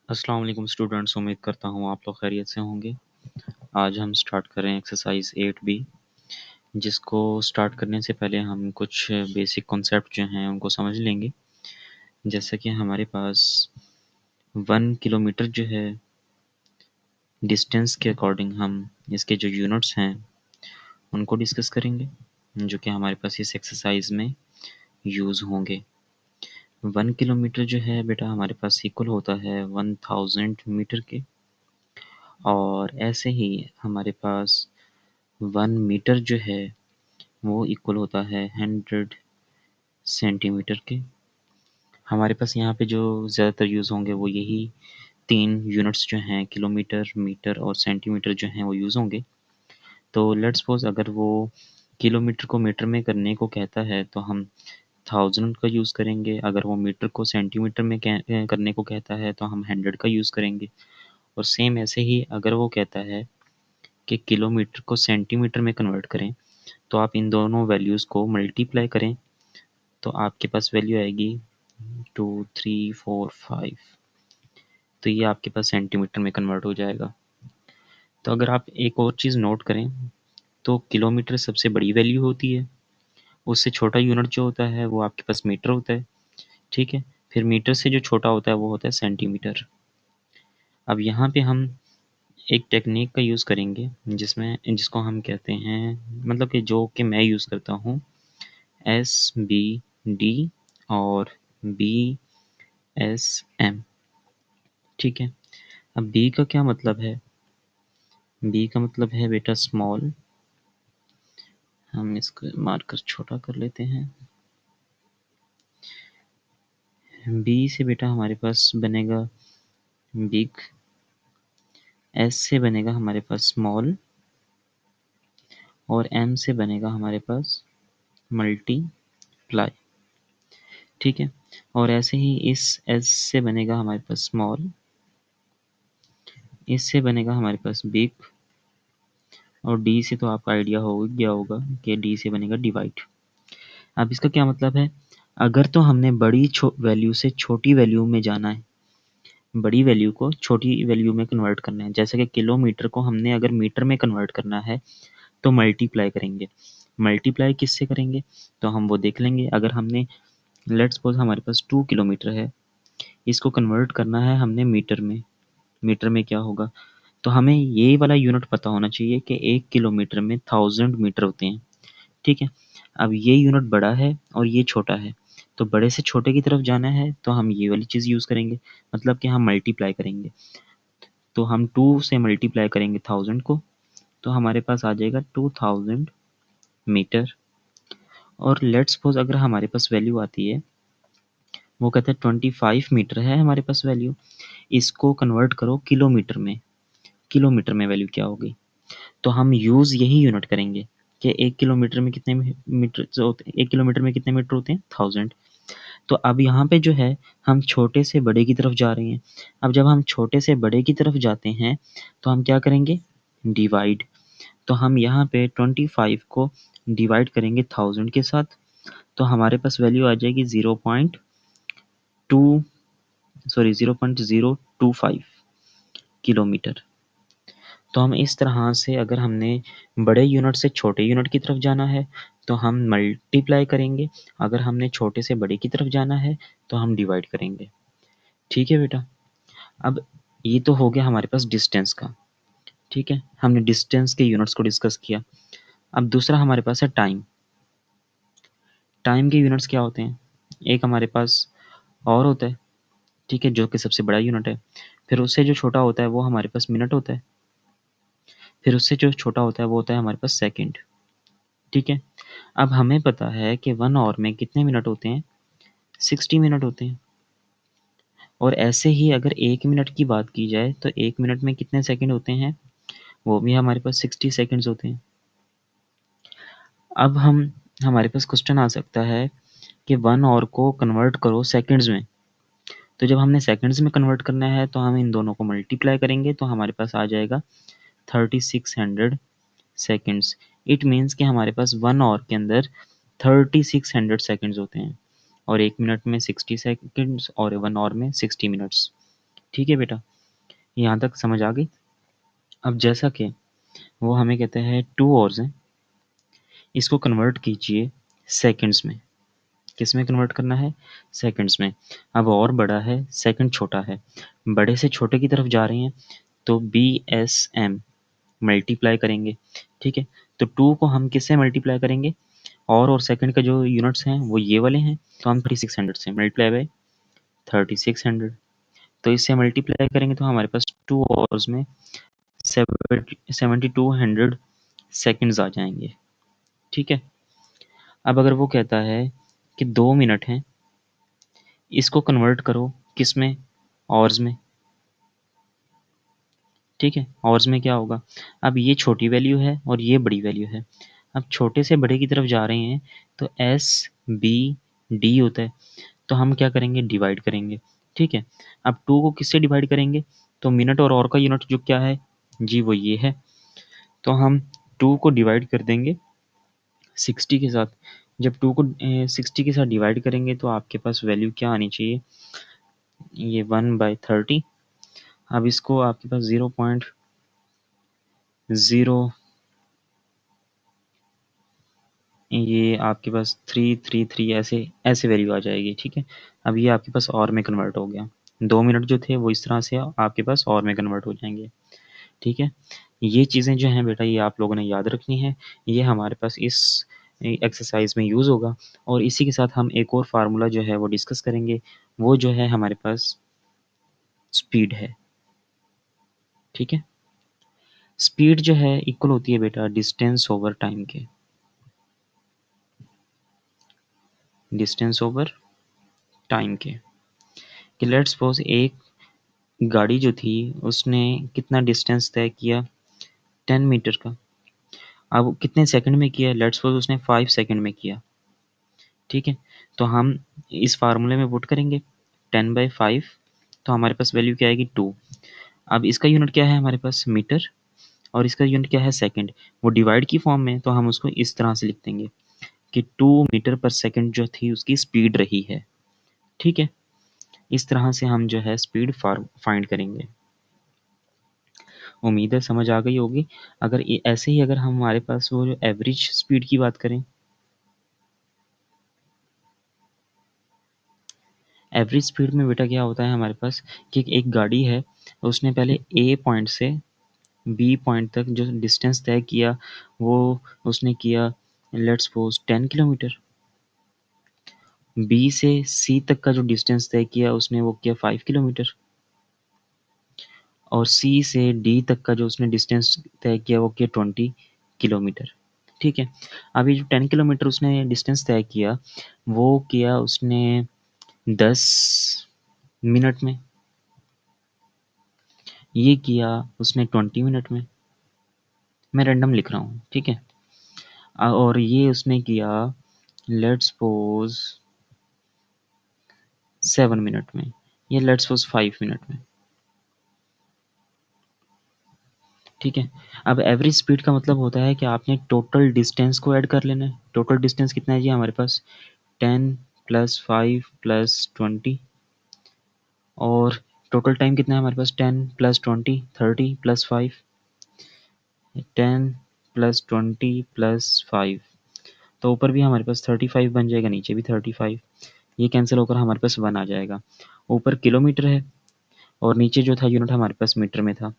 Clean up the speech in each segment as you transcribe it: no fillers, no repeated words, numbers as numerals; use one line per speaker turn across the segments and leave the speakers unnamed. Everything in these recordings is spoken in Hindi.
अस्सलाम वालेकुम स्टूडेंट्स, उम्मीद करता हूँ आप लोग खैरियत से होंगे। आज हम स्टार्ट कर रहे हैं एक्सरसाइज 8B, जिसको स्टार्ट करने से पहले हम कुछ बेसिक कॉन्सेप्ट जो हैं उनको समझ लेंगे। जैसे कि हमारे पास 1 किलोमीटर जो है, डिस्टेंस के अकॉर्डिंग हम इसके जो यूनिट्स हैं उनको डिस्कस करेंगे, जो कि हमारे पास इस एक्सरसाइज में यूज़ होंगे। 1 किलोमीटर जो है बेटा हमारे पास इक्वल होता है 1000 मीटर के, और ऐसे ही हमारे पास 1 मीटर जो है वो इक्वल होता है 100 सेंटीमीटर के। हमारे पास यहाँ पे जो ज़्यादातर यूज़ होंगे वो यही 3 यूनिट्स जो हैं, किलोमीटर, मीटर और सेंटीमीटर जो हैं वो यूज़ होंगे। तो लेट्स सपोज़ अगर वो किलोमीटर को मीटर में करने को कहता है तो हम 1000 का यूज़ करेंगे, अगर वो मीटर को सेंटीमीटर में करने को कहता है तो हम 100 का यूज़ करेंगे। और सेम ऐसे ही अगर वो कहता है कि किलोमीटर को सेंटीमीटर में कन्वर्ट करें, तो आप इन दोनों वैल्यूज़ को मल्टीप्लाई करें तो आपके पास वैल्यू आएगी 2, 3, 4, 5। तो ये आपके पास सेंटीमीटर में कन्वर्ट हो जाएगा। तो अगर आप एक और चीज़ नोट करें तो किलोमीटर सबसे बड़ी वैल्यू होती है, उससे छोटा यूनिट जो होता है वो आपके पास मीटर होता है, ठीक है? फिर मीटर से जो छोटा होता है वो होता है सेंटीमीटर। अब यहाँ पे हम एक टेक्निक का यूज़ करेंगे जिसको हम कहते हैं, मतलब कि जो कि मैं यूज़ करता हूँ, SBD और BSM, ठीक है? अब बी का क्या मतलब है? बी का मतलब है बेटा स्मॉल। हम इसको मार्कर छोटा कर लेते हैं। बी से बेटा हमारे पास बनेगा बिग, एस से बनेगा हमारे पास स्मॉल और एम से बनेगा हमारे पास मल्टीप्लाई, ठीक है? और ऐसे ही इस एस से बनेगा हमारे पास स्मॉल, इससे बनेगा हमारे पास बिग, और डी से तो आपका आइडिया हो गया होगा कि डी से बनेगा डिवाइड। अब इसका क्या मतलब है? अगर तो हमने बड़ी वैल्यू से छोटी वैल्यू में जाना है, बड़ी वैल्यू को छोटी वैल्यू में कन्वर्ट करना है, जैसे कि किलोमीटर को हमने अगर मीटर में कन्वर्ट करना है तो मल्टीप्लाई करेंगे। मल्टीप्लाई किससे करेंगे तो हम वो देख लेंगे। अगर हमने लेट्स सपोज हमारे पास 2 किलोमीटर है, इसको कन्वर्ट करना है हमने मीटर में। मीटर में क्या होगा? तो हमें ये वाला यूनिट पता होना चाहिए कि 1 किलोमीटर में 1000 मीटर होते हैं, ठीक है? अब ये यूनिट बड़ा है और ये छोटा है, तो बड़े से छोटे की तरफ जाना है तो हम ये वाली चीज़ यूज़ करेंगे, मतलब कि हम मल्टीप्लाई करेंगे। तो हम 2 से मल्टीप्लाई करेंगे 1000 को, तो हमारे पास आ जाएगा 2000 मीटर। और लेट्स सपोज अगर हमारे पास वैल्यू आती है, वो कहते हैं 25 मीटर है हमारे पास वैल्यू, इसको कन्वर्ट करो किलोमीटर में। किलोमीटर में वैल्यू क्या होगी? तो हम यूज़ यही यूनिट करेंगे कि 1 किलोमीटर में कितने मीटर होते हैं, 1 किलोमीटर में कितने मीटर होते हैं? 1000। तो अब यहाँ पे जो है हम छोटे से बड़े की तरफ जा रहे हैं। अब जब हम छोटे से बड़े की तरफ जाते हैं तो हम क्या करेंगे? डिवाइड। तो हम यहाँ पे 25 को डिवाइड करेंगे 1000 के साथ, तो हमारे पास वैल्यू आ जाएगी 0.25 किलोमीटर। तो हम इस तरह से, अगर हमने बड़े यूनिट से छोटे यूनिट की तरफ जाना है तो हम मल्टीप्लाई करेंगे, अगर हमने छोटे से बड़े की तरफ जाना है तो हम डिवाइड करेंगे, ठीक है बेटा? अब ये तो हो गया हमारे पास डिस्टेंस का, ठीक है? हमने डिस्टेंस के यूनिट्स को डिस्कस किया। अब दूसरा हमारे पास है टाइम। टाइम के यूनिट्स क्या होते हैं? एक हमारे पास और होता है, ठीक है, जो कि सबसे बड़ा यूनिट है। फिर उससे जो छोटा होता है वो हमारे पास मिनट होता है। फिर उससे जो छोटा होता है वो होता है हमारे पास सेकंड, ठीक है? अब हमें पता है कि 1 आवर में कितने मिनट होते हैं? 60 मिनट होते हैं। और ऐसे ही अगर 1 मिनट की बात की जाए तो 1 मिनट में कितने सेकंड होते हैं? वो भी हमारे पास 60 सेकंड्स होते हैं। अब हमारे पास क्वेश्चन आ सकता है कि 1 आवर को कन्वर्ट करो सेकंड्स में। तो जब हमने सेकंड्स में कन्वर्ट करना है तो हम इन दोनों को मल्टीप्लाई करेंगे, तो हमारे पास आ जाएगा 3600 सेकंड्स। इट मीन्स कि हमारे पास 1 आवर के अंदर 3600 सेकंड्स होते हैं, और 1 मिनट में 60 सेकंड्स और 1 आवर में 60 मिनट्स, ठीक है बेटा, यहाँ तक समझ आ गई। अब जैसा कि वो हमें कहते हैं 2 आवर्स हैं, इसको कन्वर्ट कीजिए सेकंड्स में। किस में कन्वर्ट करना है? सेकंड्स में। अब और बड़ा है, सेकंड छोटा है, बड़े से छोटे की तरफ जा रहे हैं तो BSM मल्टीप्लाई करेंगे। ठीक है, तो 2 को हम किससे मल्टीप्लाई करेंगे? और सेकंड का जो यूनिट्स हैं वो ये वाले हैं, तो हम 3600 से मल्टीप्लाई बाय 3600, तो इससे मल्टीप्लाई करेंगे तो हमारे पास 2 आवर्स में 7200 सेकंड्स आ जाएंगे। ठीक है, अब अगर वो कहता है कि 2 मिनट हैं, इसको कन्वर्ट करो किस में? आवर्स में। ठीक है, आवर्स में क्या होगा? अब ये छोटी वैल्यू है और ये बड़ी वैल्यू है, अब छोटे से बड़े की तरफ जा रहे हैं तो SBD होता है, तो हम क्या करेंगे? डिवाइड करेंगे। ठीक है, अब 2 को किससे डिवाइड करेंगे? तो मिनट और का यूनिट जो क्या है जी, वो ये है, तो हम 2 को डिवाइड कर देंगे 60 के साथ। जब 2 को 60 के साथ डिवाइड करेंगे तो आपके पास वैल्यू क्या आनी चाहिए? ये 1/30। अब इसको आपके पास 0.0, ये आपके पास 333 ऐसे ऐसे वैल्यू आ जाएगी। ठीक है, अब ये आपके पास और में कन्वर्ट हो गया। 2 मिनट जो थे वो इस तरह से आपके पास और में कन्वर्ट हो जाएंगे। ठीक है, ये चीज़ें जो हैं बेटा, ये आप लोगों ने याद रखनी है, ये हमारे पास इस एक्सरसाइज में यूज़ होगा। और इसी के साथ हम एक और फार्मूला जो है वो डिस्कस करेंगे, वो जो है हमारे पास स्पीड है। ठीक है, स्पीड जो है इक्वल होती है बेटा डिस्टेंस ओवर टाइम के। डिस्टेंस ओवर टाइम के, कि लेट्स सपोज एक गाड़ी जो थी उसने कितना डिस्टेंस तय किया? 10 मीटर का। अब कितने सेकंड में किया? लेट्स सपोज उसने 5 सेकंड में किया। ठीक है, तो हम इस फार्मूले में पुट करेंगे 10/5, तो हमारे पास वैल्यू क्या आएगी? 2। अब इसका यूनिट क्या है हमारे पास? मीटर, और इसका यूनिट क्या है? सेकंड। वो डिवाइड की फॉर्म में, तो हम उसको इस तरह से लिख देंगे कि 2 मीटर पर सेकंड जो थी उसकी स्पीड रही है। ठीक है, इस तरह से हम जो है स्पीड फाइंड करेंगे। उम्मीद है समझ आ गई होगी। अगर ऐसे ही अगर हमारे पास वो जो एवरेज स्पीड की बात करें, एवरेज स्पीड में बेटा क्या होता है हमारे पास कि एक गाड़ी है, उसने पहले ए पॉइंट से बी पॉइंट तक जो डिस्टेंस तय किया वो उसने किया लेट्स सपोज 10 किलोमीटर। बी से सी तक का जो डिस्टेंस तय किया उसने वो किया 5 किलोमीटर, और सी से डी तक का जो उसने डिस्टेंस तय किया वो किया 20 किलोमीटर। ठीक है, अभी जो 10 किलोमीटर उसने डिस्टेंस तय किया वो किया उसने 10 मिनट में, ये किया उसने 20 मिनट में। मैं रैंडम लिख रहा हूँ। ठीक है, और ये उसने किया लेट्स सपोज 7 मिनट में, या लेट्स सपोज 5 मिनट में। ठीक है, अब एवरेज स्पीड का मतलब होता है कि आपने टोटल डिस्टेंस को ऐड कर लेना है। टोटल डिस्टेंस कितना है जी हमारे पास? 10 + 5 + 20, और टोटल टाइम कितना है हमारे पास? 10 + 20 30 + 5, 10 + 20 + 5, तो ऊपर भी हमारे पास 35 बन जाएगा, नीचे भी 35, ये कैंसिल होकर हमारे पास 1 आ जाएगा। ऊपर किलोमीटर है और नीचे जो था यूनिट हमारे पास मीटर में था।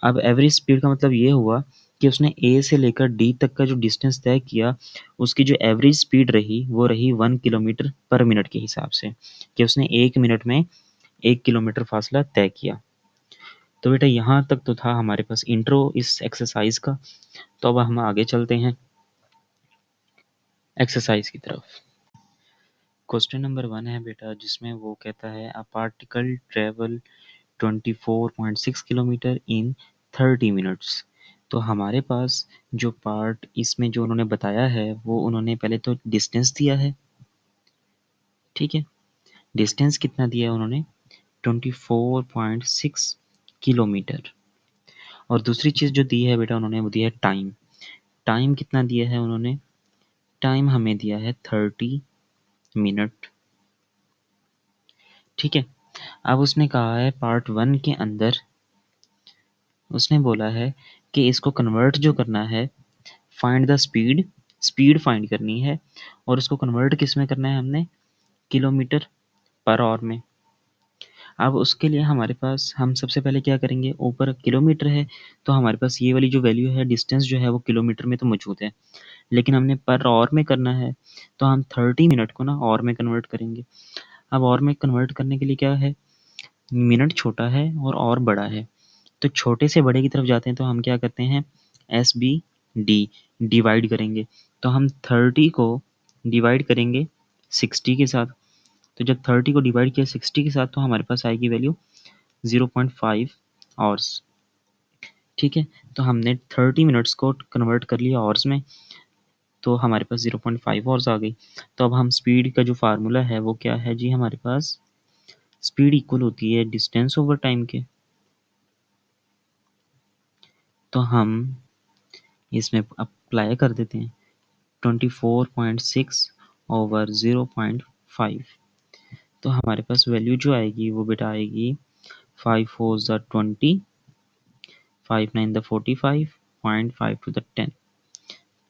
अब एवरेज स्पीड का मतलब ये हुआ कि उसने ए से लेकर डी तक का जो डिस्टेंस तय किया उसकी जो एवरेज स्पीड रही वो रही 1 किलोमीटर पर मिनट के हिसाब से, कि उसने 1 मिनट में 1 किलोमीटर फासला तय किया। तो बेटा यहाँ तक तो था हमारे पास इंट्रो इस एक्सरसाइज का। तो अब हम आगे चलते हैं एक्सरसाइज की तरफ। क्वेश्चन नंबर 1 है बेटा, जिसमें वो कहता है a particle travel 24.6 kilometre in 30 minutes. तो हमारे पास जो पार्ट इसमें जो उन्होंने बताया है वो उन्होंने पहले तो डिस्टेंस दिया है। ठीक है, डिस्टेंस कितना दिया है उन्होंने? 24.6 किलोमीटर। और दूसरी चीज़ जो दी है बेटा उन्होंने वो दिया है टाइम। टाइम कितना दिया है उन्होंने? टाइम हमें दिया है 30 मिनट। ठीक है, अब उसने कहा है पार्ट 1 के अंदर उसने बोला है कि इसको कन्वर्ट जो करना है, फाइंड द स्पीड फाइंड करनी है और उसको कन्वर्ट किस में करना है हमने, किलोमीटर पर आवर में। अब उसके लिए हमारे पास हम सबसे पहले क्या करेंगे, ऊपर किलोमीटर है तो हमारे पास ये वाली जो वैल्यू है, डिस्टेंस जो है वो किलोमीटर में तो मौजूद है, लेकिन हमने पर आवर में करना है तो हम 30 मिनट को ना आवर में कन्वर्ट करेंगे। अब आवर में कन्वर्ट करने के लिए क्या है, मिनट छोटा है और बड़ा है, तो छोटे से बड़े की तरफ जाते हैं तो हम क्या करते हैं, एस बी डी डिवाइड करेंगे। तो हम 30 को डिवाइड करेंगे 60 के साथ, तो जब 30 को डिवाइड किया 60 के साथ तो हमारे पास आएगी वैल्यू 0.5 आवर्स। ठीक है, तो हमने 30 मिनट्स को कन्वर्ट कर लिया आवर्स में, तो हमारे पास 0.5 आवर्स आ गई। तो अब हम स्पीड का जो फार्मूला है वो क्या है जी, हमारे पास स्पीड इक्वल होती है डिस्टेंस ओवर टाइम के। तो हम इसमें अप्लाई कर देते हैं 24.6 ओवर 0.5, तो हमारे पास वैल्यू जो आएगी वो बेटा आएगी 5 4 ज़ा 20, 5 9 ज़ा 45, 0.5 to the 10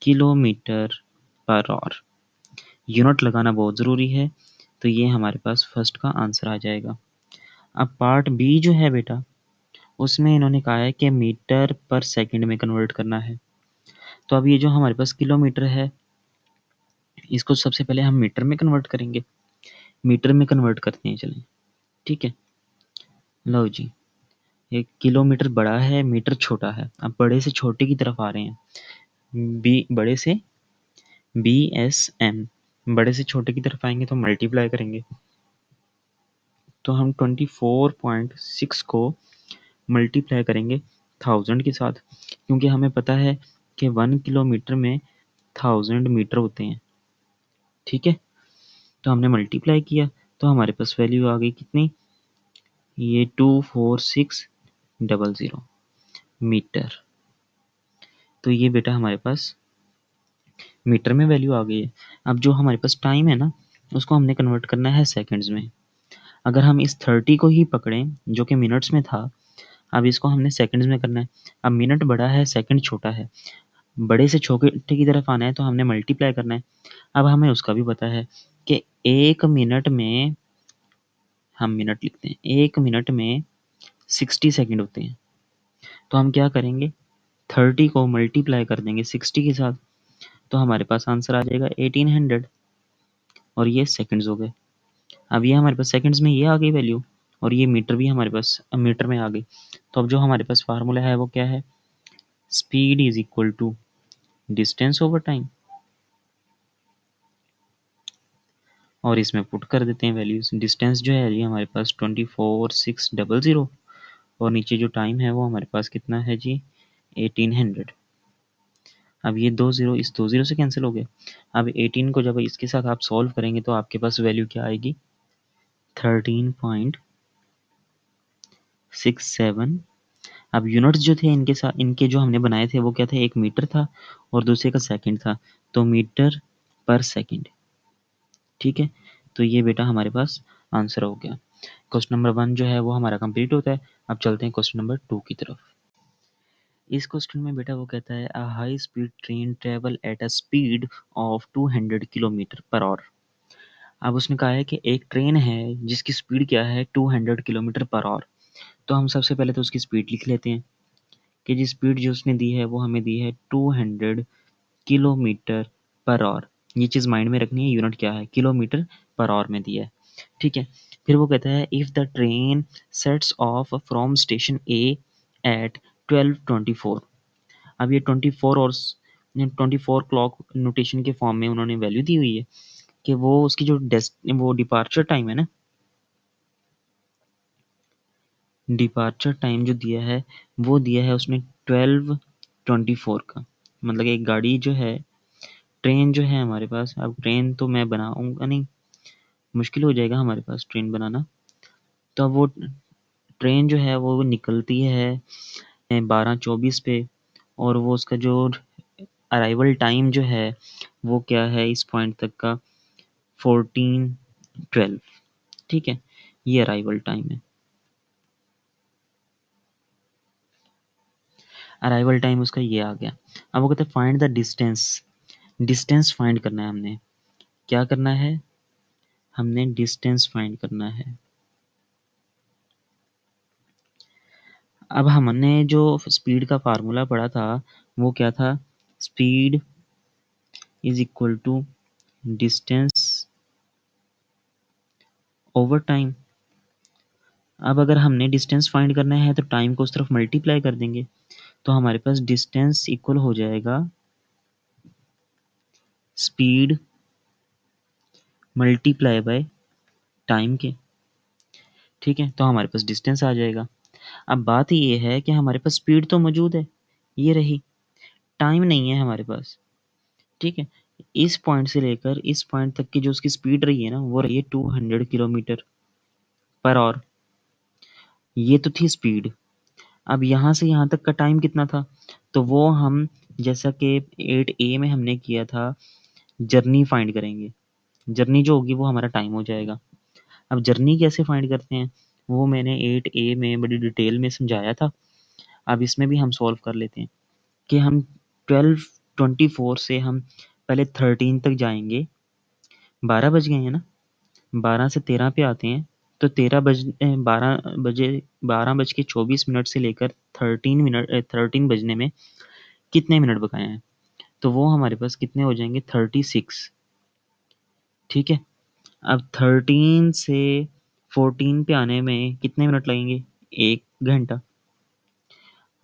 kilometre per hour. Unit लगाना बहुत ज़रूरी है, तो ये हमारे पास फर्स्ट का आंसर आ जाएगा। अब पार्ट बी जो है बेटा, उसमें इन्होंने कहा है कि मीटर पर सेकंड में कन्वर्ट करना है। तो अब ये जो हमारे पास किलोमीटर है, इसको सबसे पहले हम मीटर में कन्वर्ट करेंगे। मीटर में कन्वर्ट करते हैं, चलें। ठीक है, लो जी, एक किलोमीटर बड़ा है, मीटर छोटा है। अब बड़े से छोटे की तरफ आ रहे हैं, बड़े से BSM, बड़े से छोटे की तरफ आएंगे तो मल्टीप्लाई करेंगे। तो हम 24.6 को मल्टीप्लाई करेंगे 1000 के साथ, क्योंकि हमें पता है कि 1 किलोमीटर में 1000 मीटर होते हैं। ठीक है, तो हमने मल्टीप्लाई किया तो हमारे पास वैल्यू आ गई कितनी, ये 24600 मीटर। तो ये बेटा हमारे पास मीटर में वैल्यू आ गई है। अब जो हमारे पास टाइम है ना, उसको हमने कन्वर्ट करना है सेकंड्स में। अगर हम इस 30 को ही पकड़ें जो कि मिनट्स में था, अब इसको हमने सेकंड्स में करना है। अब मिनट बड़ा है, सेकंड छोटा है, बड़े से छोटे की तरफ आना है तो हमने मल्टीप्लाई करना है। अब हमें उसका भी पता है कि 1 मिनट में, हम मिनट लिखते हैं, 1 मिनट में 60 सेकंड होते हैं। तो हम क्या करेंगे, 30 को मल्टीप्लाई कर देंगे 60 के साथ, तो हमारे पास आंसर आ जाएगा 1800, और ये सेकंड्स हो गए। अब ये हमारे पास सेकंड्स में ये आ गई वैल्यू, और ये मीटर भी हमारे पास मीटर में आ गई। तो अब जो हमारे पास फार्मूला है वो क्या है, speed is equal to distance over time, और इसमें पुट कर देते हैं वैल्यूज। डिस्टेंस जो है ये हमारे पास 24,600, और नीचे जो टाइम है वो हमारे पास कितना है जी, 1800। अब ये 2 ज़ीरो इस 2 ज़ीरो से कैंसिल हो गए। अब 18 को जब इसके साथ आप सॉल्व करेंगे तो आपके पास वैल्यू क्या आएगी, 13.67। अब यूनिट्स जो थे इनके साथ, इनके जो हमने बनाए थे वो क्या थे, एक मीटर था और दूसरे का सेकंड था, तो मीटर पर सेकंड। ठीक है, तो ये बेटा हमारे पास आंसर हो गया। क्वेश्चन नंबर 1 जो है वो हमारा कंप्लीट होता है। अब चलते हैं क्वेश्चन नंबर 2 की तरफ। इस क्वेश्चन में बेटा वो कहता है, a high speed train travel at a speed of 200 kilometre per our. अब उसने कहा है कि एक ट्रेन है जिसकी स्पीड क्या है, 200 किलोमीटर पर आवर। तो हम सबसे पहले तो उसकी स्पीड लिख लेते हैं कि जी स्पीड जो उसने दी है वो हमें दी है 200 किलोमीटर पर आवर। ये चीज़ माइंड में रखनी है, यूनिट क्या है, किलोमीटर पर आवर में दिया है। ठीक है, फिर वो कहता है, if the train sets off from station A at 12:24। अब ये 24 और 24 क्लॉक नोटेशन के फॉर्म में उन्होंने वैल्यू दी हुई है कि वो उसकी जो वो डिपार्चर टाइम है ना, डिपार्चर टाइम जो दिया है वो दिया है उसने 12:24 का। मतलब एक गाड़ी जो है, ट्रेन जो है हमारे पास, अब ट्रेन तो मैं बनाऊंगा नहीं, मुश्किल हो जाएगा हमारे पास ट्रेन बनाना। तो अब वो ट्रेन जो है वो निकलती है 12:24 पे, और वो उसका जो अराइवल टाइम जो है वो क्या है इस पॉइंट तक का, 14:12। ठीक है, ये अराइवल टाइम है। अराइवल टाइम उसका ये आ गया। अब वो कहते हैं find the distance. Distance find करना है हमने। क्या करना है? हमने डिस्टेंस फाइंड करना है। अब हमने जो स्पीड का फार्मूला पढ़ा था वो क्या था? Speed is equal to distance over time. अब अगर हमने डिस्टेंस फाइंड करना है तो टाइम को उस तरफ मल्टीप्लाई कर देंगे, तो हमारे पास डिस्टेंस इक्वल हो जाएगा स्पीड मल्टीप्लाई बाय टाइम के। ठीक है, तो हमारे पास डिस्टेंस आ जाएगा। अब बात ये है कि हमारे पास स्पीड तो मौजूद है, ये रही, टाइम नहीं है हमारे पास। ठीक है, इस पॉइंट से लेकर इस पॉइंट तक की जो उसकी स्पीड रही है ना, वो रही है 200 किलोमीटर पर आवर। ये तो थी स्पीड। अब यहाँ से यहाँ तक का टाइम कितना था? तो वो हम, जैसा कि 8A में हमने किया था, जर्नी फाइंड करेंगे। जर्नी जो होगी वो हमारा टाइम हो जाएगा। अब जर्नी कैसे फाइंड करते हैं वो मैंने 8A में बड़ी डिटेल में समझाया था। अब इसमें भी हम सॉल्व कर लेते हैं कि हम 12:24 से हम पहले 13 तक जाएंगे। 12 बज गए हैं ना, 12 से 13 पे आते हैं, तो 12 बज के 24 मिनट से लेकर 13 बजने में कितने मिनट बकाए हैं? तो वो हमारे पास कितने हो जाएंगे? 36। ठीक है, अब 13 से 14 पे आने में कितने मिनट लगेंगे? 1 घंटा।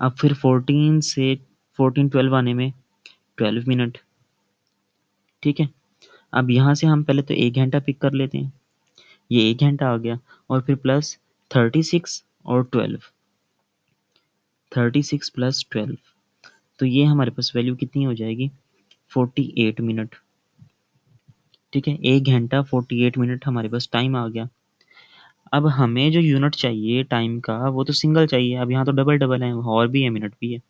अब फिर 14 से 12 आने में 12 मिनट। ठीक है, अब यहाँ से हम पहले तो 1 घंटा पिक कर लेते हैं, ये 1 घंटा आ गया, और फिर प्लस 36 और 12, 36 प्लस 12, तो ये हमारे पास वैल्यू कितनी हो जाएगी? 48 मिनट। ठीक है, 1 घंटा 48 मिनट हमारे पास टाइम आ गया। अब हमें जो यूनिट चाहिए टाइम का वो तो सिंगल चाहिए। अब यहाँ तो डबल डबल है, और भी है, मिनट भी है।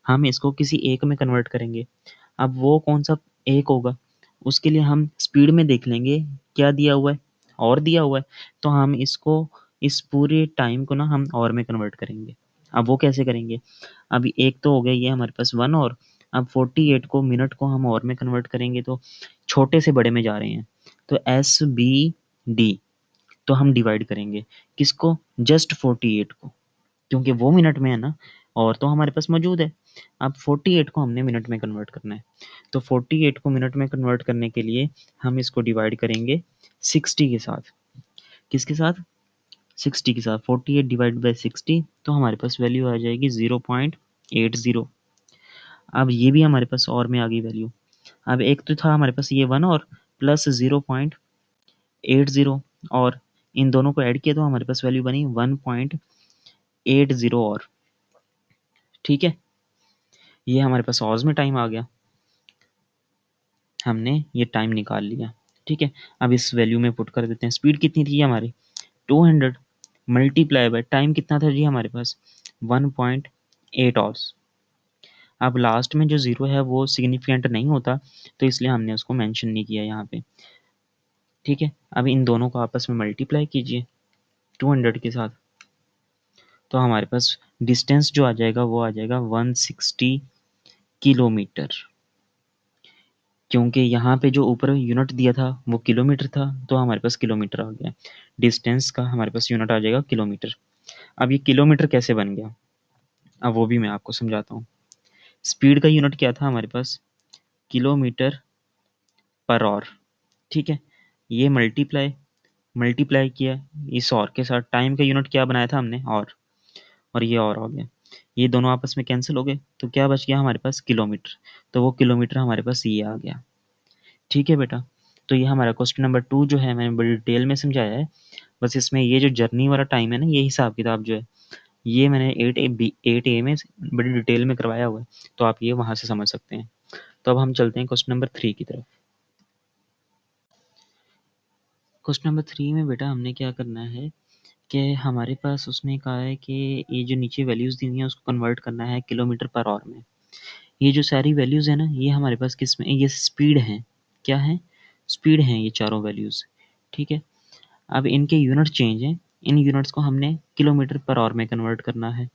हम इसको किसी एक में कन्वर्ट करेंगे। अब वो कौन सा एक होगा? उसके लिए हम स्पीड में देख लेंगे क्या दिया हुआ है, और दिया हुआ है, तो हम इसको, इस पूरे टाइम को ना हम और में कन्वर्ट करेंगे। अब वो कैसे करेंगे? अभी एक तो हो गया ये हमारे पास 1, और अब 48 को, मिनट को हम और में कन्वर्ट करेंगे, तो छोटे से बड़े में जा रहे हैं, तो SBD, तो हम डिवाइड करेंगे किसको? जस्ट 48 को, क्योंकि वो मिनट में है ना, और तो हमारे पास मौजूद है। अब 48 को हमने मिनट में कन्वर्ट करना है, तो 48 को मिनट में कन्वर्ट करने के लिए हम इसको डिवाइड करेंगे 60 के साथ। किसके साथ? 60 के साथ। 48 डिवाइड बाई 60, तो हमारे पास वैल्यू आ जाएगी 0.80। अब ये भी हमारे पास और में आ गई वैल्यू। अब एक तो था हमारे पास ये 1, और प्लस 0.80, और इन दोनों को ऐड किया तो हमारे पास वैल्यू बनी 1.80 और। ठीक है, ये हमारे पास ऑज में टाइम आ गया, हमने ये टाइम निकाल लिया। ठीक है, अब इस वैल्यू में पुट कर देते हैं। स्पीड कितनी थी हमारी? 200 मल्टीप्लाई बाय टाइम कितना था जी हमारे पास? 1.8 आवर्स। अब लास्ट में जो ज़ीरो है वो सिग्निफिकेंट नहीं होता, तो इसलिए हमने उसको मेंशन नहीं किया यहाँ पे। ठीक है, अब इन दोनों को आपस में मल्टीप्लाई कीजिए 200 के साथ, तो हमारे पास डिस्टेंस जो आ जाएगा वो आ जाएगा 160 किलोमीटर। क्योंकि यहाँ पे जो ऊपर यूनिट दिया था वो किलोमीटर था, तो हमारे पास किलोमीटर आ गया। डिस्टेंस का हमारे पास यूनिट आ जाएगा किलोमीटर। अब ये किलोमीटर कैसे बन गया, अब वो भी मैं आपको समझाता हूँ। स्पीड का यूनिट क्या था हमारे पास? Kilometre per our. ठीक है, ये मल्टीप्लाई मल्टीप्लाई किया इस और के साथ। टाइम का यूनिट क्या बनाया था हमने? और ये और हो गया, ये दोनों आपस में कैंसिल हो गए, तो क्या बच गया हमारे पास? किलोमीटर। तो वो किलोमीटर हमारे पास ये आ गया। ठीक है बेटा, तो ये हमारा क्वेश्चन नंबर 2 जो है मैंने बड़ी डिटेल में समझाया है। बस इसमें ये जो जर्नी वाला टाइम है ना, ये हिसाब किताब जो है, ये मैंने 8A में बड़ी डिटेल में करवाया हुआ है, तो आप ये वहाँ से समझ सकते हैं। तो अब हम चलते हैं क्वेश्चन नंबर 3 की तरफ। क्वेश्चन नंबर 3 में बेटा हमने क्या करना है कि हमारे पास उसने कहा है कि ये जो नीचे वैल्यूज़ दी हुई हैं उसको कन्वर्ट करना है किलोमीटर पर आवर में। ये जो सारी वैल्यूज़ है ना, ये हमारे पास किस में? ये स्पीड है। क्या है? स्पीड है ये चारों वैल्यूज़। ठीक है, अब इनके यूनिट चेंज हैं, इन यूनिट्स को हमने किलोमीटर पर आवर में कन्वर्ट करना है।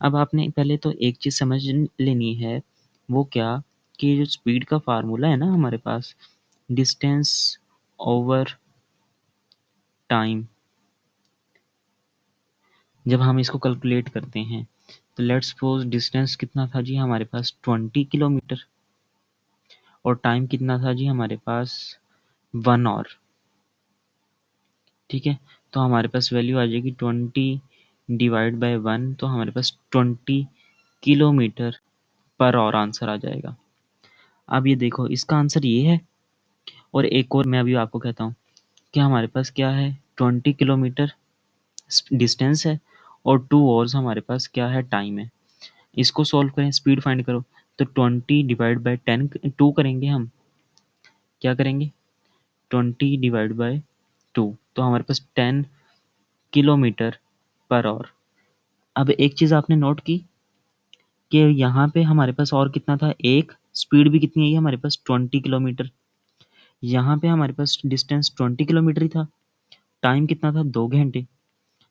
अब आपने पहले तो एक चीज़ समझ लेनी है, वो क्या कि जो स्पीड का फार्मूला है ना हमारे पास, डिस्टेंस ओवर टाइम, जब हम इसको कैलकुलेट करते हैं तो लेट्स सपोज डिस्टेंस कितना था जी हमारे पास 20 किलोमीटर और टाइम कितना था जी हमारे पास 1 आवर। ठीक है, तो हमारे पास वैल्यू आ जाएगी 20 डिवाइड बाय 1, तो हमारे पास 20 किलोमीटर पर आवर आंसर आ जाएगा। अब ये देखो इसका आंसर ये है, और एक और मैं अभी आपको कहता हूँ कि हमारे पास क्या है, 20 किलोमीटर डिस्टेंस है और 2 आवर्स हमारे पास क्या है, टाइम है। इसको सॉल्व करें, स्पीड फाइंड करो, तो 20 डिवाइड बाय 10 2 करेंगे हम, क्या करेंगे 20 डिवाइड बाय 2, तो हमारे पास 10 किलोमीटर पर आवर। अब एक चीज़ आपने नोट की कि यहाँ पे हमारे पास और कितना था, एक स्पीड भी कितनी है हमारे पास 20 किलोमीटर। यहाँ पे हमारे पास डिस्टेंस 20 किलोमीटर ही था, टाइम कितना था 2 घंटे।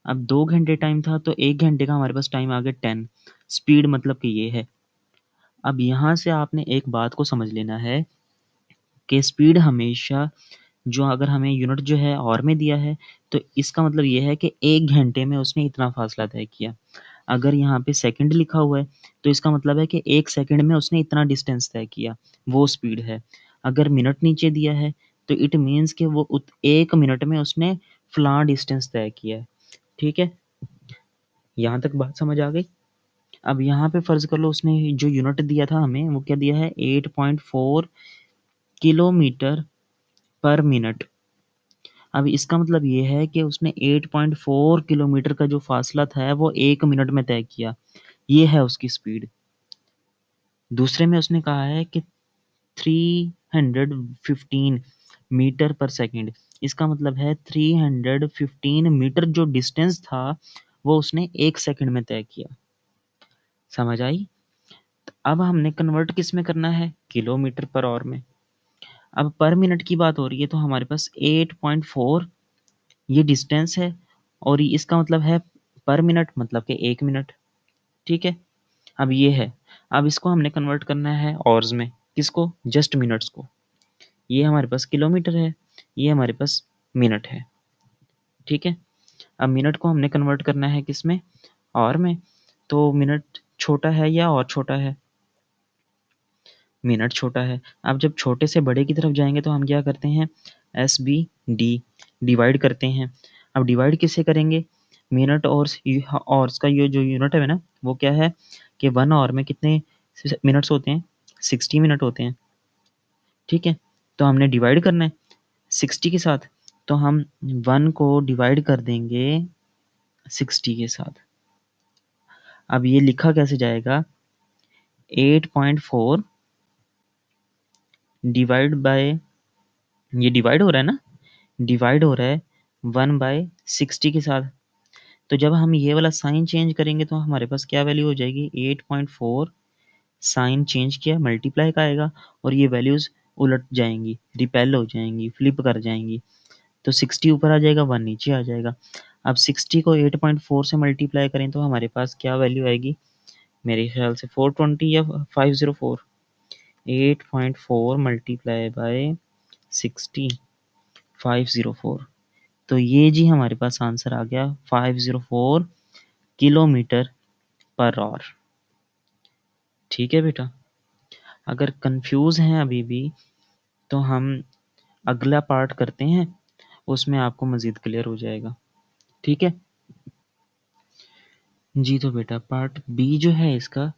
अब 2 घंटे टाइम था तो 1 घंटे का हमारे पास टाइम आ गया 10, स्पीड मतलब कि ये है। अब यहाँ से आपने एक बात को समझ लेना है कि स्पीड हमेशा, जो अगर हमें यूनिट जो है और में दिया है तो इसका मतलब ये है कि 1 घंटे में उसने इतना फासला तय किया। अगर यहाँ पे सेकंड लिखा हुआ है तो इसका मतलब है कि 1 सेकंड में उसने इतना डिस्टेंस तय किया, वो स्पीड है। अगर मिनट नीचे दिया है तो इट मीन्स कि वो 1 मिनट में उसने फलां डिस्टेंस तय किया है। ठीक है, यहाँ तक बात समझ आ गई। अब यहाँ पे फर्ज कर लो उसने जो यूनिट दिया था हमें, वो क्या दिया है, 8.4 किलोमीटर पर मिनट। अब इसका मतलब ये है कि उसने 8.4 किलोमीटर का जो फासला था वो 1 मिनट में तय किया, ये है उसकी स्पीड। दूसरे में उसने कहा है कि 315 मीटर पर सेकंड, इसका मतलब है 315 मीटर जो डिस्टेंस था वो उसने 1 सेकंड में तय किया। समझ आई? अब हमने कन्वर्ट किस में करना है, किलोमीटर पर आवर में। अब पर मिनट की बात हो रही है तो हमारे पास 8.4 ये डिस्टेंस है और इसका मतलब है पर मिनट मतलब कि 1 मिनट। ठीक है, अब ये है, अब इसको हमने कन्वर्ट करना है आवर्स में, किसको, जस्ट मिनट्स को। ये हमारे पास किलोमीटर है, ये हमारे पास मिनट है। ठीक है, अब मिनट को हमने कन्वर्ट करना है किस में, आवर में। तो मिनट छोटा है या और छोटा है, मिनट छोटा है। अब जब छोटे से बड़े की तरफ जाएंगे तो हम क्या करते हैं, एस बी डी डिवाइड करते हैं। अब डिवाइड किससे करेंगे, मिनट और का ये जो यूनिट है ना वो क्या है कि 1 आवर में कितने मिनट्स होते हैं, 60 मिनट होते हैं। ठीक है, तो हमने डिवाइड करना है 60 के साथ, तो हम 1 को डिवाइड कर देंगे 60 के साथ। अब ये लिखा कैसे जाएगा, 8.4 डिवाइड बाय, ये डिवाइड हो रहा है ना, डिवाइड हो रहा है 1/60 के साथ। तो जब हम ये वाला साइन चेंज करेंगे तो हमारे पास क्या वैल्यू हो जाएगी, 8.4 साइन चेंज किया मल्टीप्लाई का आएगा और ये वैल्यूज उलट जाएंगी, रिपेल हो जाएंगी, फ्लिप कर जाएंगी। तो 60 ऊपर आ जाएगा, 1 नीचे आ जाएगा। अब 60 को 8.4 से मल्टीप्लाई करें तो हमारे पास क्या वैल्यू आएगी, मेरे ख्याल से 420 या 504। 8.4 मल्टीप्लाई बाय 60, 504। तो ये जी हमारे पास आंसर आ गया 504 किलोमीटर पर आवर। ठीक है बेटा, अगर कंफ्यूज हैं अभी भी तो हम अगला पार्ट करते हैं, उसमें आपको मज़ीद क्लियर हो जाएगा। ठीक है जी, तो बेटा पार्ट बी जो है इसका,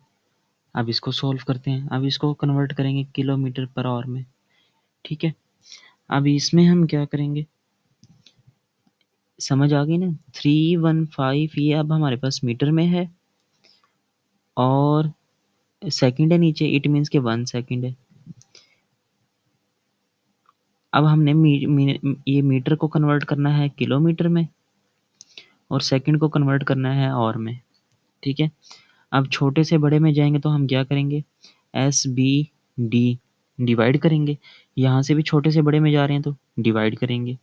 अब इसको सॉल्व करते हैं। अब इसको कन्वर्ट करेंगे किलोमीटर पर आवर में। ठीक है, अब इसमें हम क्या करेंगे, समझ आ गई ना, 315 ये अब हमारे पास मीटर में है और सेकंड है नीचे, इट मीन्स के 1 सेकंड है। अब हमने ये मीटर को कन्वर्ट करना है किलोमीटर में और सेकंड को कन्वर्ट करना है आवर में। ठीक है, अब छोटे से बड़े में जाएंगे तो हम क्या करेंगे, एस बी डी डिवाइड करेंगे। यहाँ से भी छोटे से बड़े में जा रहे हैं तो डिवाइड करेंगे।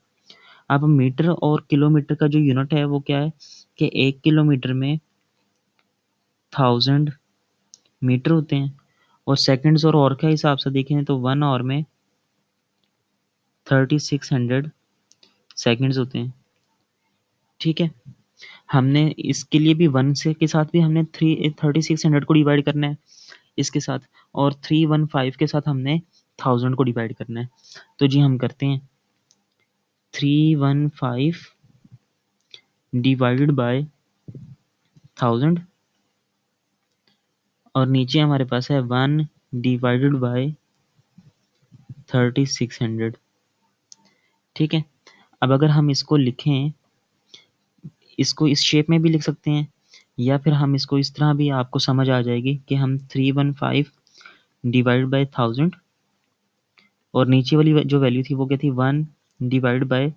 अब मीटर और किलोमीटर का जो यूनिट है वो क्या है कि 1 किलोमीटर में 1000 मीटर होते हैं, और सेकंड्स और आवर के हिसाब से देखें तो 1 आवर में 3600 सेकंड्स होते हैं। ठीक है, हमने इसके लिए भी 1 से के साथ भी हमने 3600 को डिवाइड करना है इसके साथ, और 315 के साथ हमने 1000 को डिवाइड करना है। तो जी हम करते हैं 315 डिवाइडेड बाय 1000, और नीचे हमारे पास है 1 डिवाइडेड बाय 3600। ठीक है, अब अगर हम इसको लिखें, इसको इस शेप में भी लिख सकते हैं, या फिर हम इसको इस तरह भी आपको समझ आ जाएगी कि हम 315 डिवाइड बाय 1000, और नीचे वाली जो वैल्यू थी वो क्या थी 1 डिवाइड बाय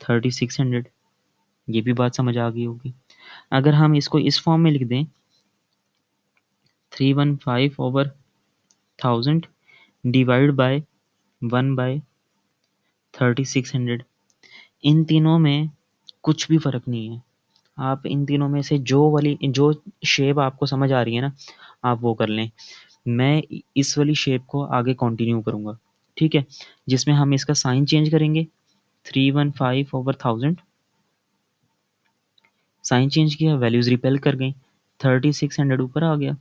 3600। ये भी बात समझ आ गई होगी। अगर हम इसको इस फॉर्म में लिख दें 315 ओवर 1000 डिवाइड बाय 1 बाय 3600, इन तीनों में कुछ भी फ़र्क नहीं है। आप इन तीनों में से जो शेप आपको समझ आ रही है ना, आप वो कर लें। मैं इस वाली शेप को आगे कंटिन्यू करूँगा, ठीक है, जिसमें हम इसका साइन चेंज करेंगे। 315 ओवर 1000, साइन चेंज किया, वैल्यूज़ रिपेल कर गई, 3600 ऊपर आ गया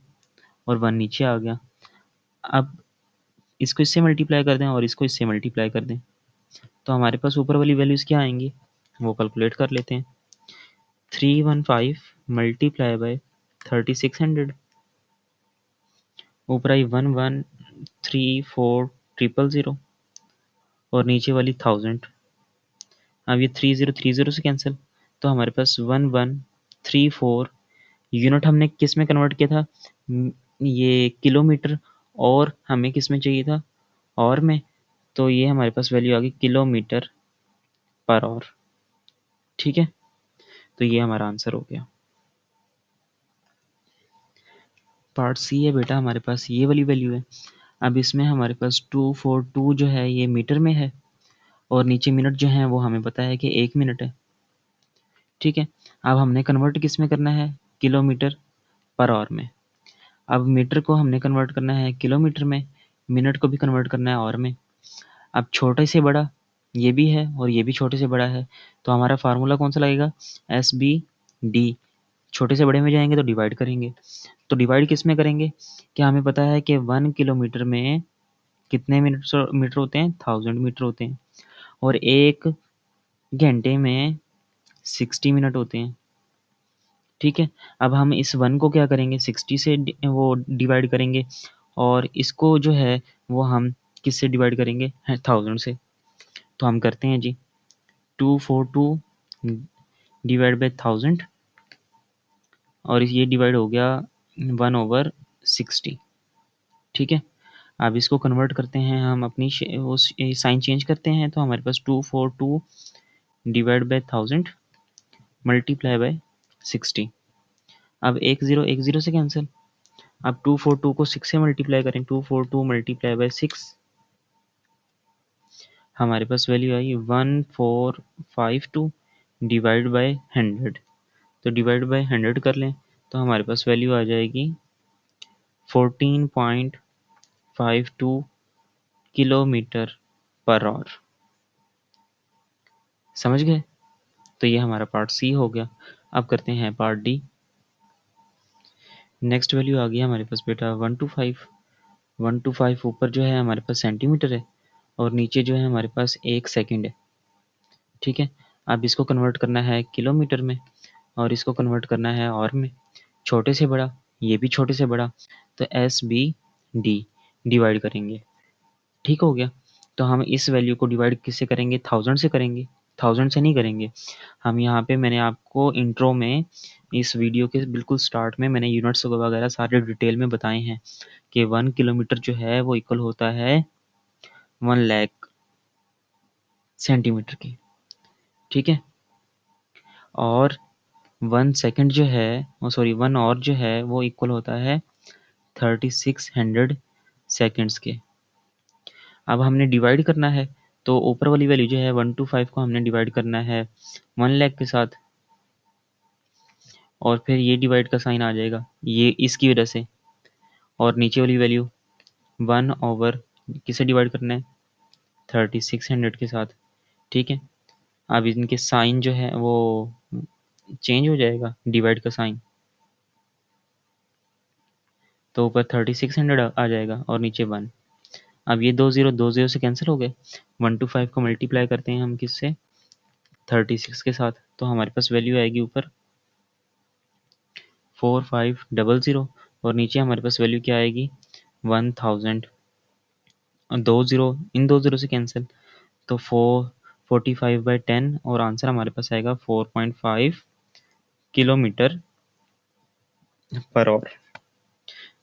और 1 नीचे आ गया। अब इसको इससे मल्टीप्लाई कर दें और इसको इससे मल्टीप्लाई कर दें, तो हमारे पास ऊपर वाली वैल्यूज़ क्या आएंगी वो कैलकुलेट कर लेते हैं। 315 मल्टीप्लाई बाय 3600, ऊपर आई 113400 और नीचे वाली 1000। अब ये 3030 से कैंसिल, तो हमारे पास 1134 यूनिट हमने किस में कन्वर्ट किया था, ये किलोमीटर, और हमें किस में चाहिए था, और में, तो ये हमारे पास वैल्यू आ गई किलोमीटर पर आवर। ठीक है, तो ये हमारा आंसर हो गया। पार्ट सी है बेटा, हमारे पास ये वाली वैल्यू है। अब इसमें हमारे पास 242 जो है ये मीटर में है, और नीचे मिनट जो है वो हमें पता है कि 1 मिनट है। ठीक है, अब हमने कन्वर्ट किस में करना है, किलोमीटर पर आवर में। अब मीटर को हमने कन्वर्ट करना है किलोमीटर में, मिनट को भी कन्वर्ट करना है आवर में। अब छोटे से बड़ा ये भी है और ये भी छोटे से बड़ा है, तो हमारा फार्मूला कौन सा लगेगा, SBD। छोटे से बड़े में जाएंगे तो डिवाइड करेंगे, तो डिवाइड किस में करेंगे, क्या हमें पता है कि 1 किलोमीटर में कितने मीटर होते हैं, 1000 मीटर होते हैं, और 1 घंटे में 60 मिनट होते हैं। ठीक है, अब हम इस 1 को क्या करेंगे, 60 से वो डिवाइड करेंगे, और इसको जो है वो हम किससे डिवाइड करेंगे, 1000 से। तो हम करते हैं जी 242 डिवाइड बाय 1000, और ये डिवाइड हो गया 1/60। ठीक है, अब इसको कन्वर्ट करते हैं हम अपनी वो साइन चेंज करते हैं, तो हमारे पास 242 डिवाइड बाय 1000 मल्टीप्लाई बाय 60। अब 1 0 से कैंसिल, अब 242 को 6 से मल्टीप्लाई करें, 242 मल्टीप्लाई बाय 6, हमारे पास वैल्यू आई 1452 डिवाइड बाय 100। तो डिवाइड बाय 100 कर लें, तो हमारे पास वैल्यू आ जाएगी 14.52 किलोमीटर पर आवर। समझ गए, तो ये हमारा पार्ट सी हो गया। अब करते हैं पार्ट डी। नेक्स्ट वैल्यू आ गई हमारे पास बेटा 125। 125 ऊपर जो है हमारे पास सेंटीमीटर है, और नीचे जो है हमारे पास 1 सेकंड है। ठीक है, अब इसको कन्वर्ट करना है किलोमीटर में, और इसको कन्वर्ट करना है आवर में। छोटे से बड़ा, ये भी छोटे से बड़ा, तो SBD डिवाइड करेंगे। ठीक हो गया, तो हम इस वैल्यू को डिवाइड किससे करेंगे, 1000 से करेंगे। 1000 से नहीं करेंगे, हम यहाँ पे मैंने आपको इंट्रो में, इस वीडियो के बिल्कुल स्टार्ट में मैंने यूनिट्स वगैरह सारे डिटेल में बताए हैं कि 1 किलोमीटर जो है वो इक्वल होता है 1 लाख सेंटीमीटर की। ठीक है, और 1 सेकंड जो है, सॉरी 1 आवर जो है वो इक्वल होता है 3600 सेकंड्स के। अब हमने डिवाइड करना है, तो ऊपर वाली वैल्यू जो है 125 को हमने डिवाइड करना है 1 लाख के साथ, और फिर ये डिवाइड का साइन आ जाएगा ये इसकी वजह से, और नीचे वाली वैल्यू 1 ओवर किसे डिवाइड करना है 3600 के साथ। ठीक है, अब इनके साइन जो है वो चेंज हो जाएगा, डिवाइड का साइन, तो ऊपर 3600 आ जाएगा और नीचे 1। अब ये दो जीरो से कैंसिल हो गए, 125 को मल्टीप्लाई करते हैं हम किससे 36 के साथ, तो हमारे पास वैल्यू आएगी ऊपर 4500, और नीचे हमारे पास वैल्यू क्या आएगी 1000। दो जीरो, इन दो जीरो से कैंसिल, तो 45/10, और आंसर हमारे पास आएगा 4.5 किलोमीटर पर आवर।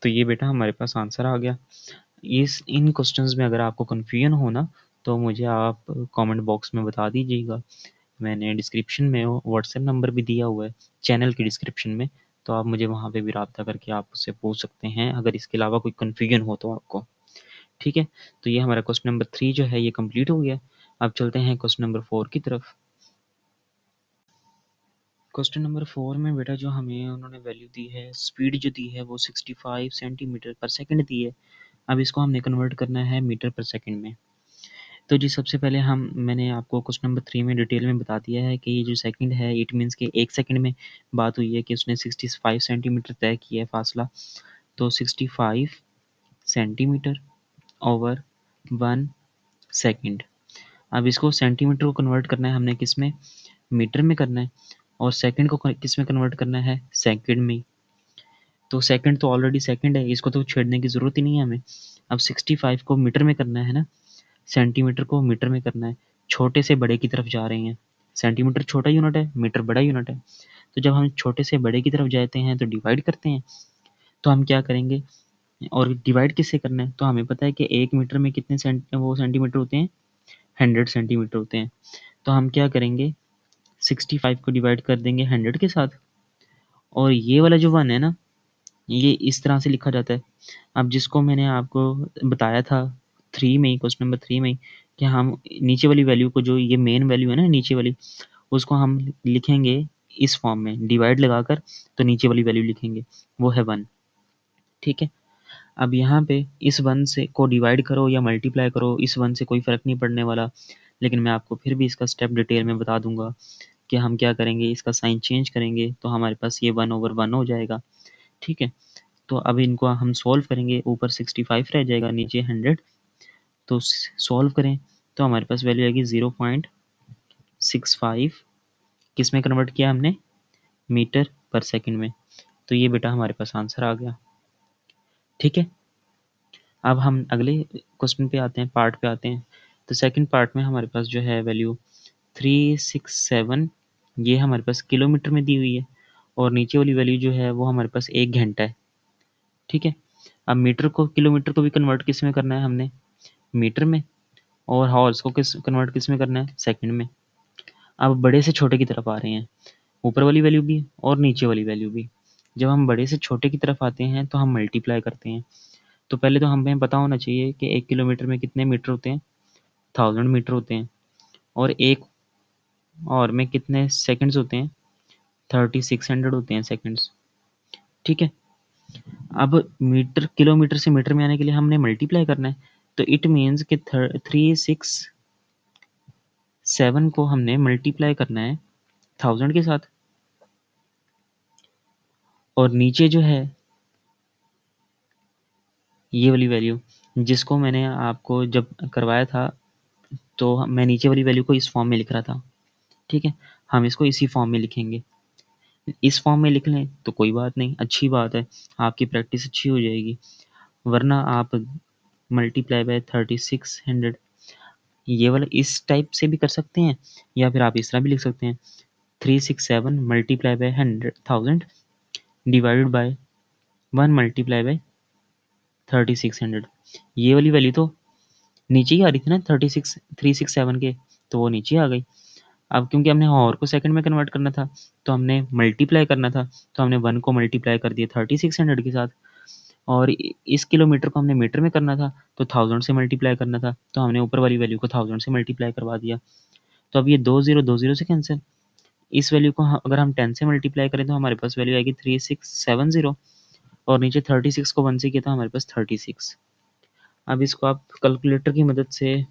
तो ये बेटा हमारे पास आंसर आ गया। इस इन क्वेश्चंस में अगर आपको कन्फ्यूजन हो ना, तो मुझे आप कमेंट बॉक्स में बता दीजिएगा। मैंने डिस्क्रिप्शन में व्हाट्सएप नंबर भी दिया हुआ है चैनल की डिस्क्रिप्शन में, तो आप मुझे वहाँ पे भी रब्ता करके आप उससे पूछ सकते हैं अगर इसके अलावा कोई कन्फ्यूजन हो तो आपको। ठीक है, तो ये हमारा क्वेश्चन नंबर 3 जो है ये कंप्लीट हो गया। अब चलते हैं क्वेश्चन नंबर 4 की तरफ। क्वेश्चन नंबर 4 में बेटा जो हमें उन्होंने वैल्यू दी है, स्पीड जो दी है वो 65 सेंटीमीटर पर सेकंड दी है। अब इसको हमने कन्वर्ट करना है मीटर पर सेकंड में। तो जी सबसे पहले मैंने आपको क्वेश्चन नंबर 3 में डिटेल में बता दिया है कि ये जो सेकंड है इट मीन्स कि 1 सेकंड में बात हुई है कि उसने 65 सेंटीमीटर तय किया है फासला। तो 65 सेंटीमीटर ओवर 1 सेकंड। अब इसको सेंटीमीटर को कन्वर्ट करना है हमने किस में, मीटर में करना है, और सेकंड को किस में कन्वर्ट करना है, सेकंड में। तो सेकंड तो ऑलरेडी सेकंड है, इसको तो छेड़ने की ज़रूरत ही नहीं है हमें। अब 65 को मीटर में करना है ना, सेंटीमीटर को मीटर में करना है, छोटे से बड़े की तरफ जा रहे हैं। सेंटीमीटर छोटा यूनिट है, मीटर बड़ा यूनिट है। तो जब हम छोटे से बड़े की तरफ जाते हैं तो डिवाइड करते हैं। तो हम क्या करेंगे, और डिवाइड किससे करना है, तो हमें पता है कि 1 मीटर में कितने सेंटीमीटर होते हैं, 100 सेंटीमीटर होते हैं। तो हम क्या करेंगे, 65 को डिवाइड कर देंगे 100 के साथ, और ये वाला जो 1 है ना, ये इस तरह से लिखा जाता है। अब जिसको मैंने आपको बताया था 3 में ही, क्वेश्चन नंबर 3 में ही, कि हम नीचे वाली वैल्यू को, जो ये मेन वैल्यू है ना नीचे वाली, उसको हम लिखेंगे इस फॉर्म में डिवाइड लगाकर, तो नीचे वाली वैल्यू लिखेंगे वो है 1। ठीक है, अब यहाँ पे इस 1 से को डिवाइड करो या मल्टीप्लाई करो, इस 1 से कोई फ़र्क नहीं पड़ने वाला, लेकिन मैं आपको फिर भी इसका स्टेप डिटेल में बता दूंगा कि हम क्या करेंगे, इसका साइन चेंज करेंगे तो हमारे पास ये 1/1 हो जाएगा। ठीक है, तो अब इनको हम सॉल्व करेंगे, ऊपर 65 रह जाएगा, नीचे 100। तो सॉल्व करें तो हमारे पास वैल्यू आएगी 0.65, किस में कन्वर्ट किया हमने, मीटर पर सेकंड में। तो ये बेटा हमारे पास आंसर आ गया। ठीक है, अब हम अगले क्वेश्चन पे आते हैं, पार्ट पे आते हैं। तो सेकंड पार्ट में हमारे पास जो है वैल्यू 367, ये हमारे पास किलोमीटर में दी हुई है, और नीचे वाली वैल्यू जो है वो हमारे पास 1 घंटा है। ठीक है, अब मीटर को किलोमीटर को भी कन्वर्ट किस में करना है हमने, मीटर में, और हॉर्स को किस कन्वर्ट किस में करना है, सेकंड में। अब बड़े से छोटे की तरफ आ रहे हैं, ऊपर वाली वैल्यू भी और नीचे वाली वैल्यू भी। जब हम बड़े से छोटे की तरफ आते हैं तो हम मल्टीप्लाई करते हैं। तो पहले तो हमें पता होना चाहिए कि 1 किलोमीटर में कितने मीटर होते हैं, 1000 मीटर होते हैं, और 1 और में कितने सेकंड्स होते हैं, 3600 होते हैं सेकंड्स। ठीक है, अब मीटर किलोमीटर से मीटर में आने के लिए हमने मल्टीप्लाई करना है। तो इट मीन्स कि 367 को हमने मल्टीप्लाई करना है 1000 के साथ, और नीचे जो है ये वाली वैल्यू, जिसको मैंने आपको जब करवाया था तो मैं नीचे वाली वैल्यू को इस फॉर्म में लिख रहा था। ठीक है, हम इसको इसी फॉर्म में लिखेंगे। इस फॉर्म में लिख लें तो कोई बात नहीं, अच्छी बात है, आपकी प्रैक्टिस अच्छी हो जाएगी। वरना आप मल्टीप्लाई बाय 3600, ये वाला इस टाइप से भी कर सकते हैं, या फिर आप इस तरह भी लिख सकते हैं 367 multiply by 1000 divided by 1 multiply by 3600। ये वाली वैल्यू तो नीचे ही आ रही थी ना 367 के, तो वो नीचे आ गई। अब क्योंकि हमने और को सेकंड में कन्वर्ट करना था, तो हमने मल्टीप्लाई करना था, तो हमने 1 को मल्टीप्लाई कर दिया 3600 के साथ। और इस किलोमीटर को हमने मीटर में करना था तो 1000 से मल्टीप्लाई करना था, तो हमने ऊपर वाली वैल्यू को 1000 से मल्टीप्लाई करवा दिया। तो अब ये 2 0 से कैंसिल। इस वैल्यू को अगर हम 10 से मल्टीप्लाई करें तो हमारे पास वैल्यू आएगी 3670 और नीचे 36 को 1 से किया तो हमारे पास 36। अब इसको आप कैलकुलेटर की मदद से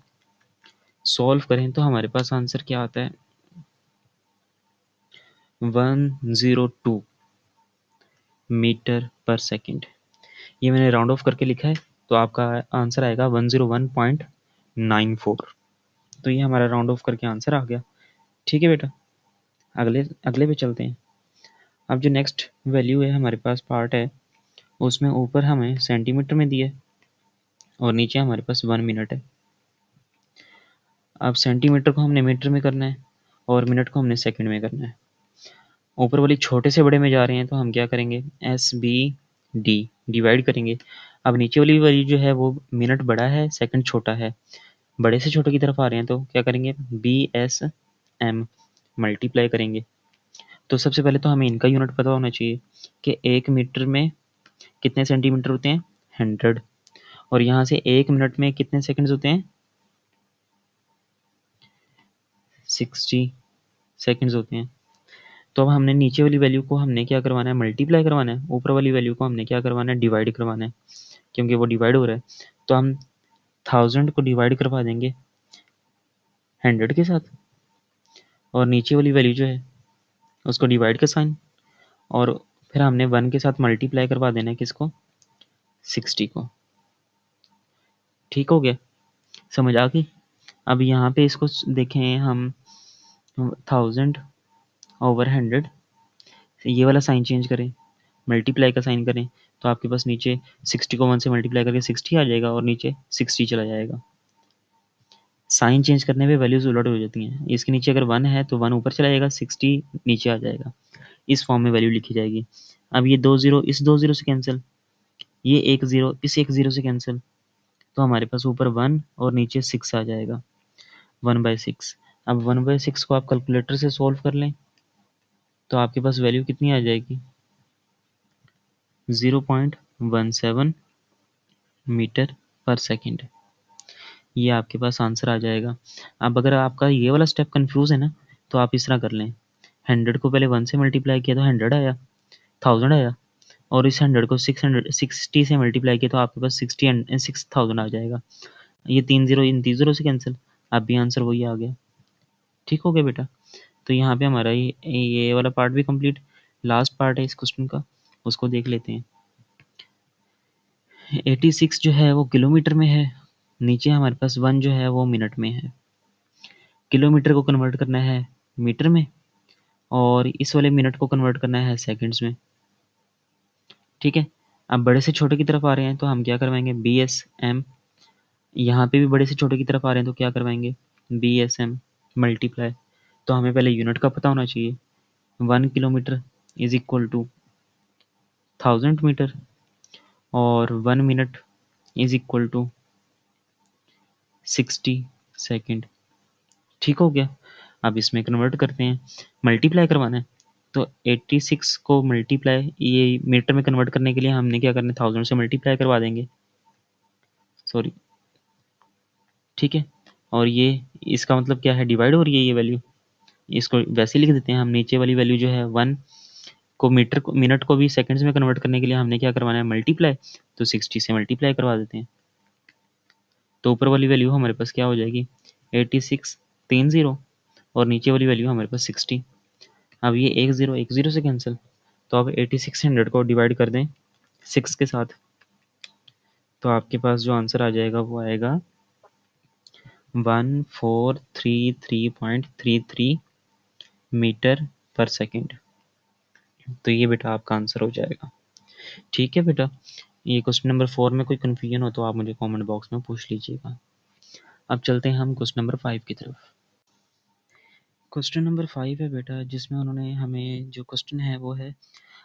सॉल्व करें तो हमारे पास आंसर क्या आता है 102 मीटर पर सेकेंड। ये मैंने राउंड ऑफ करके लिखा है तो आपका आंसर आएगा 101.94। तो ये हमारा राउंड ऑफ करके आंसर आ गया। ठीक है बेटा, अगले अगले पे चलते हैं। अब जो नेक्स्ट वैल्यू है हमारे पास पार्ट है उसमें ऊपर हमें सेंटीमीटर में दिया है और नीचे हमारे पास 1 मिनट है। अब सेंटीमीटर को हमने मीटर में करना है और मिनट को हमने सेकंड में करना है। ऊपर वाली छोटे से बड़े में जा रहे हैं तो हम क्या करेंगे एस बी डी डिवाइड करेंगे। अब नीचे वाली वाली जो है वो मिनट बड़ा है सेकंड छोटा है, बड़े से छोटे की तरफ आ रहे हैं तो क्या करेंगे बी एस एम मल्टीप्लाई करेंगे। तो सबसे पहले तो हमें इनका यूनिट पता होना चाहिए कि 1 मीटर में कितने सेंटीमीटर होते हैं 100 और यहाँ से 1 मिनट में कितने सेकंड्स होते हैं 60 सेकंड्स होते हैं। तो अब हमने नीचे वाली वैल्यू को हमने क्या करवाना है मल्टीप्लाई करवाना है, ऊपर वाली वैल्यू को हमने क्या करवाना है डिवाइड करवाना है क्योंकि वो डिवाइड हो रहा है। तो हम 1000 को डिवाइड करवा देंगे 100 के साथ और नीचे वाली वैल्यू जो है उसको डिवाइड का साइन और फिर हमने 1 के साथ मल्टीप्लाई करवा देना है किसको 60 को। ठीक हो गया, समझ आ गई। अब यहाँ पे इसको देखें हम 1000/100 ये वाला साइन चेंज करें मल्टीप्लाई का साइन करें तो आपके पास नीचे 60 को 1 से मल्टीप्लाई करके 60 आ जाएगा और नीचे 60 चला जाएगा। साइन चेंज करने पे वैल्यूज उलट हो जाती हैं। इसके नीचे अगर 1 है तो 1 ऊपर चला जाएगा 60 नीचे आ जाएगा। इस फॉर्म में वैल्यू लिखी जाएगी। अब ये 2 0 इस 2 0 से कैंसिल, ये 1 0 इस 1 0 से कैंसिल, तो हमारे पास ऊपर 1 और नीचे 6 आ जाएगा 1/6। अब 1/6 को आप कैलकुलेटर से सॉल्व कर लें तो आपके पास वैल्यू कितनी आ जाएगी 0.17 मीटर पर सेकेंड। ये आपके पास आंसर आ जाएगा। अब अगर आपका ये वाला स्टेप कंफ्यूज है ना तो आप इस तरह कर लें 100 को पहले 1 से मल्टीप्लाई किया तो 100 आया 1000 आया और इस 100 को 660 से मल्टीप्लाई किया तो आपके पास 6000 आ जाएगा। ये 3 0 इन 3 0 से कैंसिल, अब भी आंसर वही आ गया। ठीक हो गया बेटा। तो यहाँ पे हमारा ये वाला पार्ट भी कंप्लीट। लास्ट पार्ट है इस क्वेश्चन का, उसको देख लेते हैं। 86 जो है वो किलोमीटर में है, नीचे हमारे पास 1 जो है वो मिनट में है। किलोमीटर को कन्वर्ट करना है मीटर में और इस वाले मिनट को कन्वर्ट करना है सेकंड्स में। ठीक है, अब बड़े से छोटे की तरफ आ रहे हैं तो हम क्या करवाएंगे बी एस एम। यहाँ पे भी बड़े से छोटे की तरफ आ रहे हैं तो क्या करवाएंगे बी एस एम मल्टीप्लाई। तो हमें पहले यूनिट का पता होना चाहिए 1 kilometre is equal to 1000 metre और 1 minute is equal to 60 second. ठीक हो गया। अब इसमें कन्वर्ट करते हैं, मल्टीप्लाई करवाना है तो 86 को मल्टीप्लाई ये मीटर में कन्वर्ट करने के लिए हमने क्या करना है 1000 से मल्टीप्लाई करवा देंगे, सॉरी। ठीक है, और ये इसका मतलब क्या है डिवाइड हो रही है ये वैल्यू, इसको वैसे लिख देते हैं हम। नीचे वाली वैल्यू जो है 1 को मीटर को मिनट को भी सेकंड्स में कन्वर्ट करने के लिए हमने क्या करवाना है मल्टीप्लाई, तो 60 से मल्टीप्लाई करवा देते हैं। तो ऊपर वाली वैल्यू हमारे पास क्या हो जाएगी 86 3 0 और नीचे वाली वैल्यू हमारे पास 60। अब ये 1 0 से कैंसिल, तो अब 8600 को डिवाइड कर दें 6 के साथ तो आपके पास जो आंसर आ जाएगा वो आएगा 1433.33 मीटर पर सेकेंड। तो ये बेटा आपका आंसर हो जाएगा। ठीक है बेटा, ये क्वेश्चन नंबर 4 में कोई कन्फ्यूजन हो तो आप मुझे कमेंट बॉक्स में पूछ लीजिएगा। अब चलते हैं हम क्वेश्चन नंबर 5 की तरफ। क्वेश्चन नंबर 5 है बेटा जिसमें उन्होंने हमें जो क्वेश्चन है वो है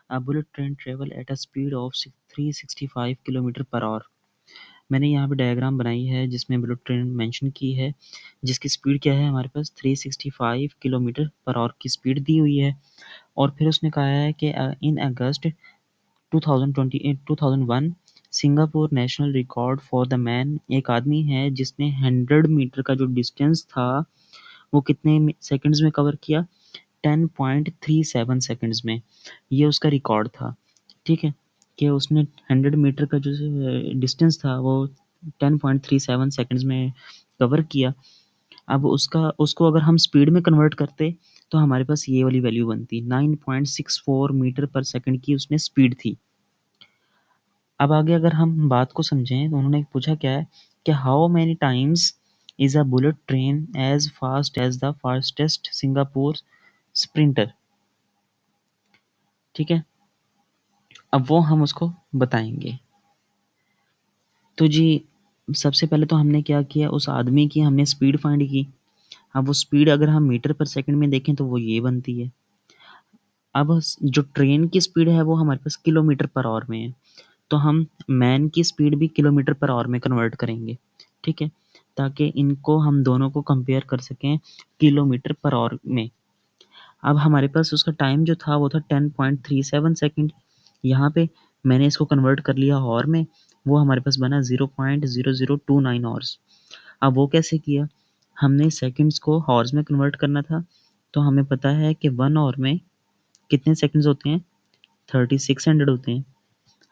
अ bullet train travel at a speed of 365 kilometre per our. मैंने यहाँ पे डायग्राम बनाई है जिसमें बुलेट ट्रेन मेंशन की है जिसकी स्पीड क्या है हमारे पास 365 किलोमीटर पर आवर की स्पीड दी हुई है। और फिर उसने कहा है कि इन अगस्त 2001 Singapore national record for the man, एक आदमी है जिसने 100 मीटर का जो डिस्टेंस था वो कितने सेकंड्स में कवर किया? 10.37 सेकंड्स में। ये उसका रिकॉर्ड था। ठीक है, कि उसने 100 मीटर का जो डिस्टेंस था वो 10.37 सेकंड्स में कवर किया। अब उसको अगर हम स्पीड में कन्वर्ट करते तो हमारे पास ये वाली वैल्यू बनती, 9.64 मीटर पर सेकंड की उसने स्पीड थी। अब आगे अगर हम बात को समझें तो उन्होंने पूछा क्या है कि how many times is a bullet train as fast as the fastest Singapore sprinter. ठीक है, अब वो हम उसको बताएंगे। तो जी सबसे पहले तो हमने क्या किया, उस आदमी की हमने स्पीड फाइंड की। अब वो स्पीड अगर हम मीटर पर सेकंड में देखें तो वो ये बनती है। अब जो ट्रेन की स्पीड है वो हमारे पास किलोमीटर पर आवर में है, तो हम मैन की स्पीड भी किलोमीटर पर आवर में कन्वर्ट करेंगे। ठीक है, ताकि इनको हम दोनों को कंपेयर कर सकें किलोमीटर पर आवर में। अब हमारे पास उसका टाइम जो था वो था 10.37 सेकंड। यहाँ पे मैंने इसको कन्वर्ट कर लिया आवर में, वो हमारे पास बना 0.0029 आवर्स। अब वो कैसे किया, हमने सेकंड्स को आवर्स में कन्वर्ट करना था, तो हमें पता है कि 1 आवर में कितने सेकंड्स होते हैं, 3600 होते हैं।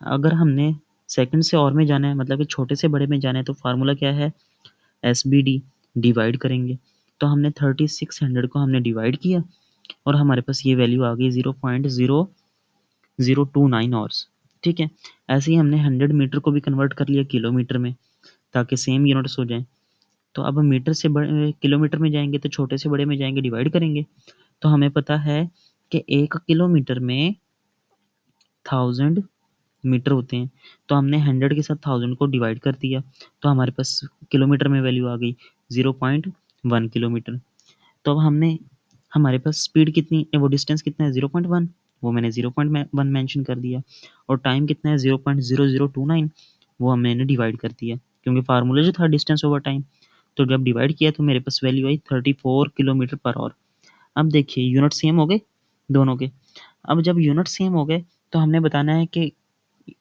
अगर हमने सेकंड से आवर में जाना है, मतलब कि छोटे से बड़े में जाना है, तो फार्मूला क्या है, SBD, डिवाइड करेंगे। तो हमने 3600 को हमने डिवाइड किया और हमारे पास ये वैल्यू आ गई 0.0029 आवर्स। ठीक है, ऐसे ही हमने 100 मीटर को भी कन्वर्ट कर लिया किलोमीटर में, ताकि सेम यूनिट्स हो जाएं। तो अब मीटर से बड़े किलोमीटर में जाएंगे तो छोटे से बड़े में जाएंगे, डिवाइड करेंगे। तो हमें पता है कि 1 किलोमीटर में 1000 मीटर होते हैं। तो हमने 100 के साथ 1000 को डिवाइड कर दिया, तो हमारे पास किलोमीटर में वैल्यू आ गई 0.1 किलोमीटर। तो अब हमने हमारे पास स्पीड कितनी, वो डिस्टेंस कितना है 0.1, वो मैंने 0.1 मेंशन कर दिया। और टाइम कितना है 0.0029, वो मैंने डिवाइड कर दिया, क्योंकि फार्मूला जो था डिस्टेंस ओवर टाइम। तो जब डिवाइड किया तो मेरे पास value I 34 kilometre per our. अब देखिए यूनिट सेम हो गए दोनों के। अब जब यूनिट सेम हो गए तो हमने बताना है कि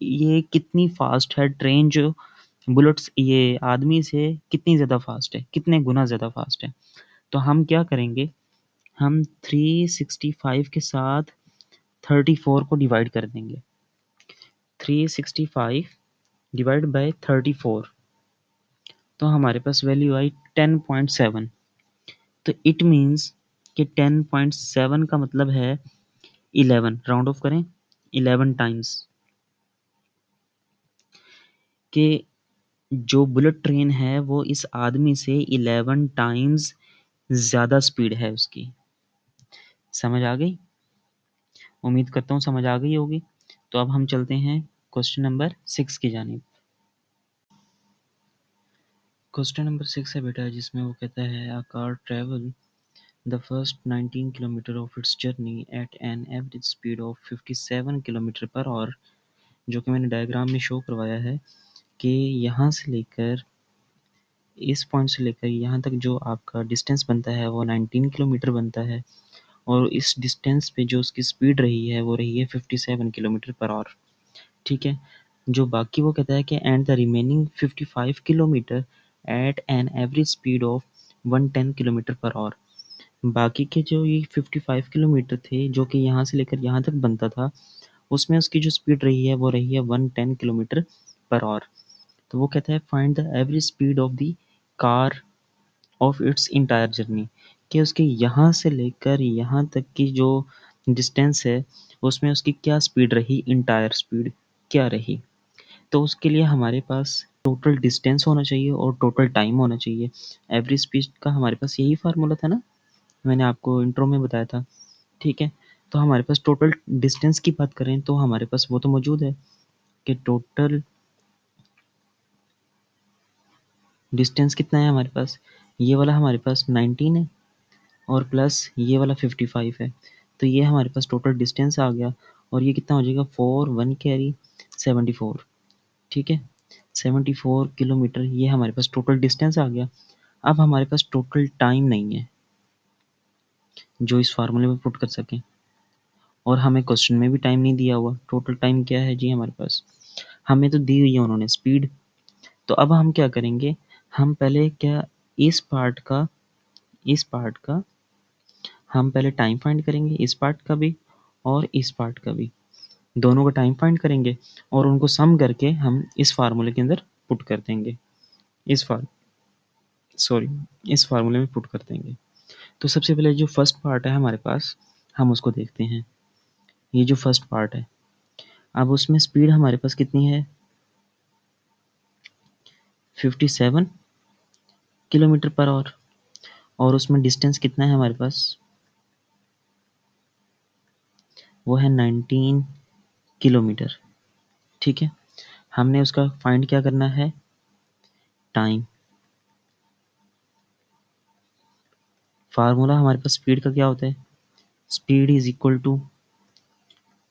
ये कितनी फास्ट है ट्रेन, जो बुलेट्स ये आदमी से कितनी ज़्यादा फास्ट है, कितने गुना ज़्यादा फास्ट है। तो हम क्या करेंगे, हम 365 के साथ 34 को डिवाइड कर देंगे। 365 डिवाइड बाय 34, तो हमारे पास वैल्यू आई 10.7। तो इट मीन्स कि 10.7 का मतलब है 11, राउंड ऑफ करें 11 टाइम्स, कि जो बुलेट ट्रेन है वो इस आदमी से 11 टाइम्स ज़्यादा स्पीड है उसकी। समझ आ गई? उम्मीद करता हूँ समझ आ गई होगी। तो अब हम चलते हैं क्वेश्चन नंबर 6 की जानिब। क्वेश्चन नंबर 6 है बेटा, जिसमें वो कहता है a car travel the first 19 kilometre of its journey at an average speed of 57 kilometre per our. जो कि मैंने डायग्राम में शो करवाया है कि यहाँ से लेकर इस पॉइंट से लेकर यहाँ तक जो आपका डिस्टेंस बनता है वो 19 किलोमीटर बनता है, और इस डिस्टेंस पे जो उसकी स्पीड रही है वो रही है 57 किलोमीटर पर आवर। ठीक है, जो बाकी वो कहता है कि and the remaining 55 kilometre at an average speed of 110 kilometre per hour. बाकी के जो ये 55 किलोमीटर थे जो कि यहाँ से लेकर यहाँ तक बनता था, उसमें उसकी जो स्पीड रही है वो रही है 110 किलोमीटर पर आवर। तो वो कहता है find the average speed of the car of its entire journey, कि उसके यहाँ से लेकर यहाँ तक की जो डिस्टेंस है उसमें उसकी क्या स्पीड रही, इंटायर स्पीड क्या रही। तो उसके लिए हमारे पास टोटल डिस्टेंस होना चाहिए और टोटल टाइम होना चाहिए। एवरेज स्पीड का हमारे पास यही फार्मूला था ना, मैंने आपको इंट्रो में बताया था। ठीक है, तो हमारे पास टोटल डिस्टेंस की बात करें तो हमारे पास वो तो मौजूद है कि टोटल डिस्टेंस कितना है हमारे पास, ये वाला हमारे पास 19 है और प्लस ये वाला 55 है। तो ये हमारे पास टोटल डिस्टेंस आ गया, और ये कितना हो जाएगा 4 1 कैरी 74। ठीक है, 74 किलोमीटर ये हमारे पास टोटल डिस्टेंस आ गया। अब हमारे पास टोटल टाइम नहीं है जो इस फार्मूले में पुट कर सकें, और हमें क्वेश्चन में भी टाइम नहीं दिया हुआ। टोटल टाइम क्या है जी हमारे पास, हमें तो दी हुई है उन्होंने स्पीड। तो अब हम क्या करेंगे, हम पहले क्या इस पार्ट का हम पहले टाइम फाइंड करेंगे, इस पार्ट का भी और इस पार्ट का भी, दोनों का टाइम फाइंड करेंगे और उनको सम करके हम इस फार्मूले के अंदर पुट कर देंगे, इस फार सॉरी इस फार्मूले में पुट कर देंगे। तो सबसे पहले जो फर्स्ट पार्ट है हमारे पास, हम उसको देखते हैं। ये जो फर्स्ट पार्ट है, अब उसमें स्पीड हमारे पास कितनी है, 57 किलोमीटर पर आवर, और उसमें डिस्टेंस कितना है हमारे पास, वो है 19 किलोमीटर। ठीक है, हमने उसका फाइंड क्या करना है, टाइम। फार्मूला हमारे पास स्पीड का क्या होता है, speed is equal to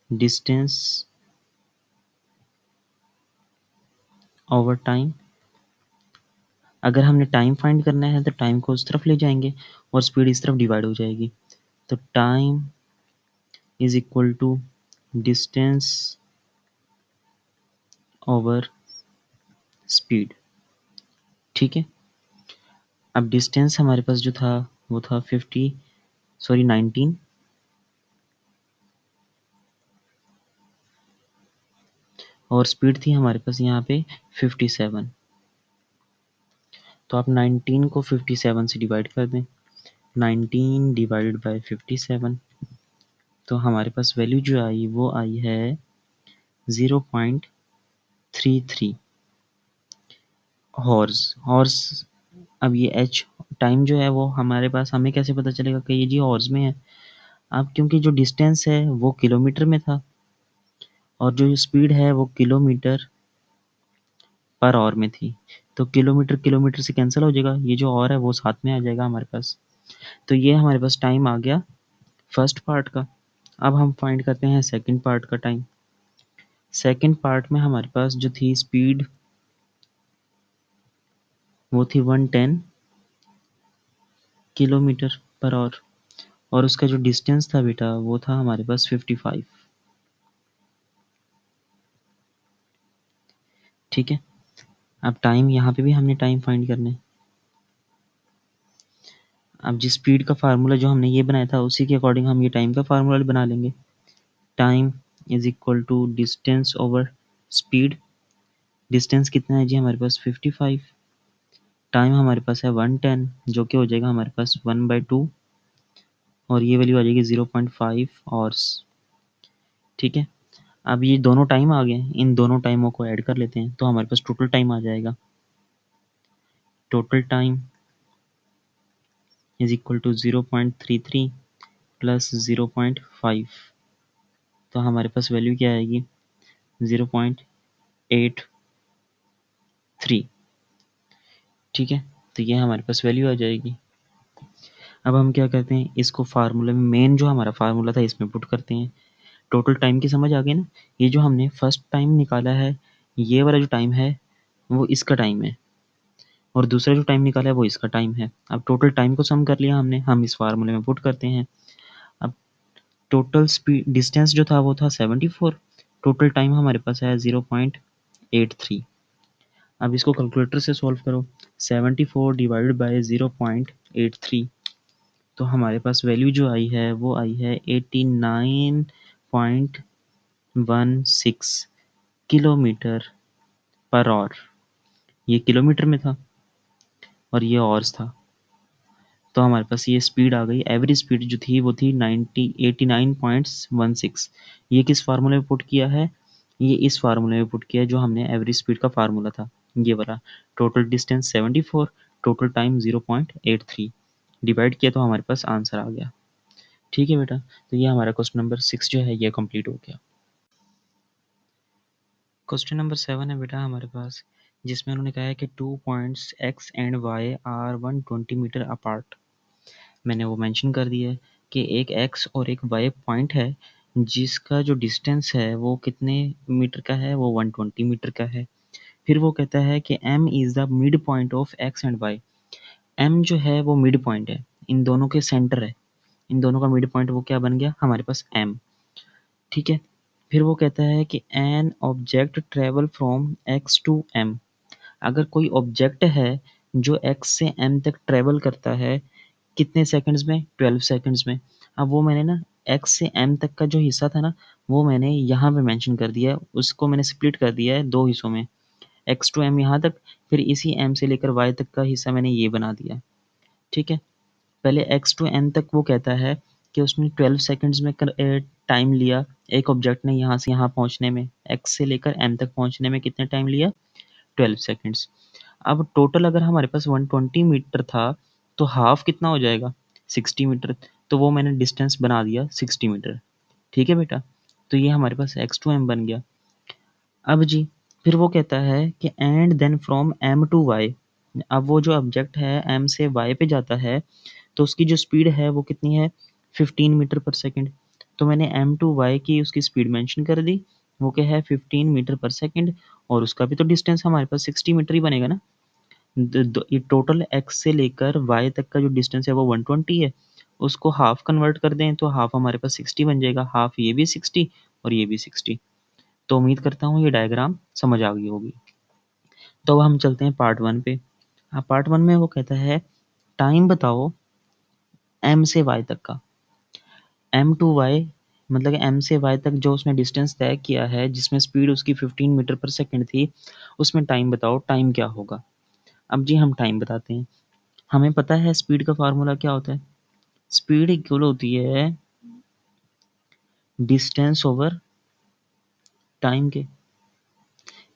distance over time. अगर हमने टाइम फाइंड करना है तो टाइम को उस तरफ ले जाएंगे और स्पीड इस तरफ डिवाइड हो जाएगी। तो time is equal to distance over speed. ठीक है, अब डिस्टेंस हमारे पास जो था वो था 19, और स्पीड थी हमारे पास यहाँ पे 57। तो आप 19 को 57 से डिवाइड कर दें, 19 डिवाइडेड बाय 57, तो हमारे पास वैल्यू जो आई वो आई है 0.33 हॉर्स। हॉर्स, अब ये एच टाइम जो है वो हमारे पास, हमें कैसे पता चलेगा कि ये जी हॉर्स में है। अब क्योंकि जो डिस्टेंस है वो किलोमीटर में था और जो स्पीड है वो किलोमीटर पर आवर में थी, तो किलोमीटर किलोमीटर से कैंसिल हो जाएगा, ये जो और है वो साथ में आ जाएगा हमारे पास। तो ये हमारे पास टाइम आ गया फर्स्ट पार्ट का। अब हम फाइंड करते हैं सेकंड पार्ट का टाइम। सेकंड पार्ट में हमारे पास जो थी स्पीड वो थी 110 किलोमीटर पर आवर, और उसका जो डिस्टेंस था बेटा वो था हमारे पास 55। ठीक है, अब टाइम यहाँ पे भी हमने टाइम फाइंड करना है। अब जिस स्पीड का फार्मूला जो हमने ये बनाया था उसी के अकॉर्डिंग हम ये टाइम का फार्मूला भी बना लेंगे। Time is equal to distance over speed. Distance कितना है जी हमारे पास 55, टाइम हमारे पास है 110 जो कि हो जाएगा हमारे पास 1/2, और ये वैल्यू आ जाएगी 0.5 आवर्स। ठीक है, अब ये दोनों टाइम आ गए, इन दोनों टाइमों को ऐड कर लेते हैं तो हमारे पास टोटल टाइम आ जाएगा। Total time is equal to 0.33 plus 0.5, तो हमारे पास वैल्यू क्या आएगी 0.83। ठीक है, तो ये हमारे पास वैल्यू आ जाएगी। अब हम क्या करते हैं, इसको फार्मूला में, मेन जो हमारा फार्मूला था इसमें पुट करते हैं। टोटल टाइम की समझ आ गई ना, ये जो हमने फर्स्ट टाइम निकाला है ये वाला जो टाइम है वो इसका टाइम है, और दूसरा जो टाइम निकाला है वो इसका टाइम है। अब टोटल टाइम को सम कर लिया हमने, हम इस फार्मूले में पुट करते हैं। अब टोटल स्पीड डिस्टेंस जो था वो था 74, टोटल टाइम हमारे पास है 0.83। अब इसको कैलकुलेटर से सॉल्व करो, 74 डिवाइडेड बाय 0.83, तो हमारे पास वैल्यू जो आई है वो आई है 89.16 किलोमीटर पर आवर। ये किलोमीटर में था और ये आवर्स था, तो हमारे पास ये स्पीड आ गई। एवरेज स्पीड जो थी वो थी 89.16। ये किस फार्मूले में पुट किया है, ये इस फार्मूले में पुट किया है जो हमने एवरेज स्पीड का फार्मूला था ये वाला। Total distance 74, total time 0.83, divide किया तो हमारे पास आंसर आ गया। ठीक है बेटा, तो ये हमारा क्वेश्चन नंबर 6 जो है ये कंप्लीट हो गया। क्वेश्चन नंबर 7 है बेटा हमारे पास, जिसमें उन्होंने कहा है कि 2 points x and y are 120 metre apart. मैंने वो मेंशन कर दिया है कि एक x और एक y पॉइंट है जिसका जो डिस्टेंस है वो कितने मीटर का है, वो 120 मीटर का है। फिर वो कहता है कि m is the mid point of x and y। m जो है वो मिड पॉइंट है, इन दोनों के सेंटर है, इन दोनों का मिड पॉइंट वो क्या बन गया हमारे पास m। ठीक है, फिर वो कहता है कि an object travel from X to M. अगर कोई ऑब्जेक्ट है जो एक्स से एम तक ट्रेवल करता है कितने सेकंड्स में? 12 सेकंड्स में। अब वो मैंने ना एक्स से एम तक का जो हिस्सा था ना वो मैंने यहाँ पे मेंशन कर दिया है, उसको मैंने स्प्लिट कर दिया है दो हिस्सों में, एक्स टू एम यहाँ तक, फिर इसी एम से लेकर वाई तक का हिस्सा मैंने ये बना दिया। ठीक है, पहले एक्स टू एन तक वो कहता है कि उसने 12 सेकंड्स में टाइम लिया। एक ऑब्जेक्ट ने यहाँ से यहाँ पहुँचने में, एक्स से लेकर एम तक पहुँचने में कितने टाइम लिया? 12 सेकंड्स। अब टोटल अगर हमारे पास 120 मीटर था तो हाफ कितना हो जाएगा? 60 मीटर। तो वो मैंने डिस्टेंस बना दिया 60 मीटर। ठीक है बेटा, तो ये हमारे पास एक्स टू एम बन गया। अब जी फिर वो कहता है कि and then from M to Y. अब वो जो ऑब्जेक्ट है एम से वाई पे जाता है तो उसकी जो स्पीड है वो कितनी है? 15 मीटर पर सेकंड। तो मैंने एम टू वाई की उसकी स्पीड मेंशन कर दी, वो क्या है? 15 मीटर पर सेकंड। और उसका भी तो डिस्टेंस हमारे पास 60 मीटर ही बनेगा ना। ये टोटल एक्स से लेकर वाई तक का जो डिस्टेंस है वो 120 है। उसको हाफ कन्वर्ट कर दें तो हाफ हमारे पास 60 बन जाएगा, हाफ ये भी 60 और ये भी 60। तो उम्मीद करता हूँ ये डायग्राम समझ आ गई होगी। तो अब हम चलते हैं पार्ट वन पे। हाँ, पार्ट वन में वो कहता है टाइम बताओ एम से वाई तक का। एम टू वाई मतलब एम से वाई तक जो उसने डिस्टेंस तय किया है जिसमें स्पीड उसकी 15 मीटर पर सेकंड थी, उसमें टाइम बताओ, टाइम क्या होगा? अब जी हम टाइम बताते हैं। हमें पता है स्पीड का फार्मूला क्या होता है? स्पीड इक्वल होती है डिस्टेंस ओवर टाइम के।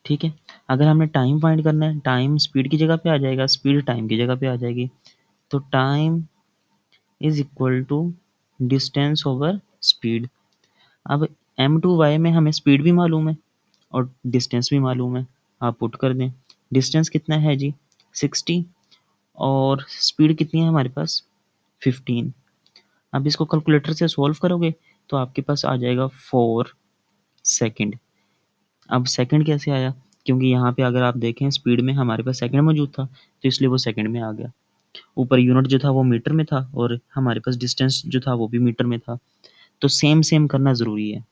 ठीक है, अगर हमने टाइम फाइंड करना है, टाइम स्पीड की जगह पे आ जाएगा, स्पीड टाइम की जगह पे आ जाएगी। तो time is equal to distance over speed. अब एम टू वाई में हमें स्पीड भी मालूम है और डिस्टेंस भी मालूम है। आप पुट कर दें, डिस्टेंस कितना है जी? 60 और स्पीड कितनी है हमारे पास? 15। अब इसको कैलकुलेटर से सॉल्व करोगे तो आपके पास आ जाएगा 4 सेकंड। अब सेकंड कैसे आया? क्योंकि यहाँ पे अगर आप देखें स्पीड में हमारे पास सेकंड मौजूद था तो इसलिए वो सेकंड में आ गया। ऊपर यूनिट जो था वो मीटर में था और हमारे पास डिस्टेंस जो था वो भी मीटर में था। तो सेम सेम करना ज़रूरी है।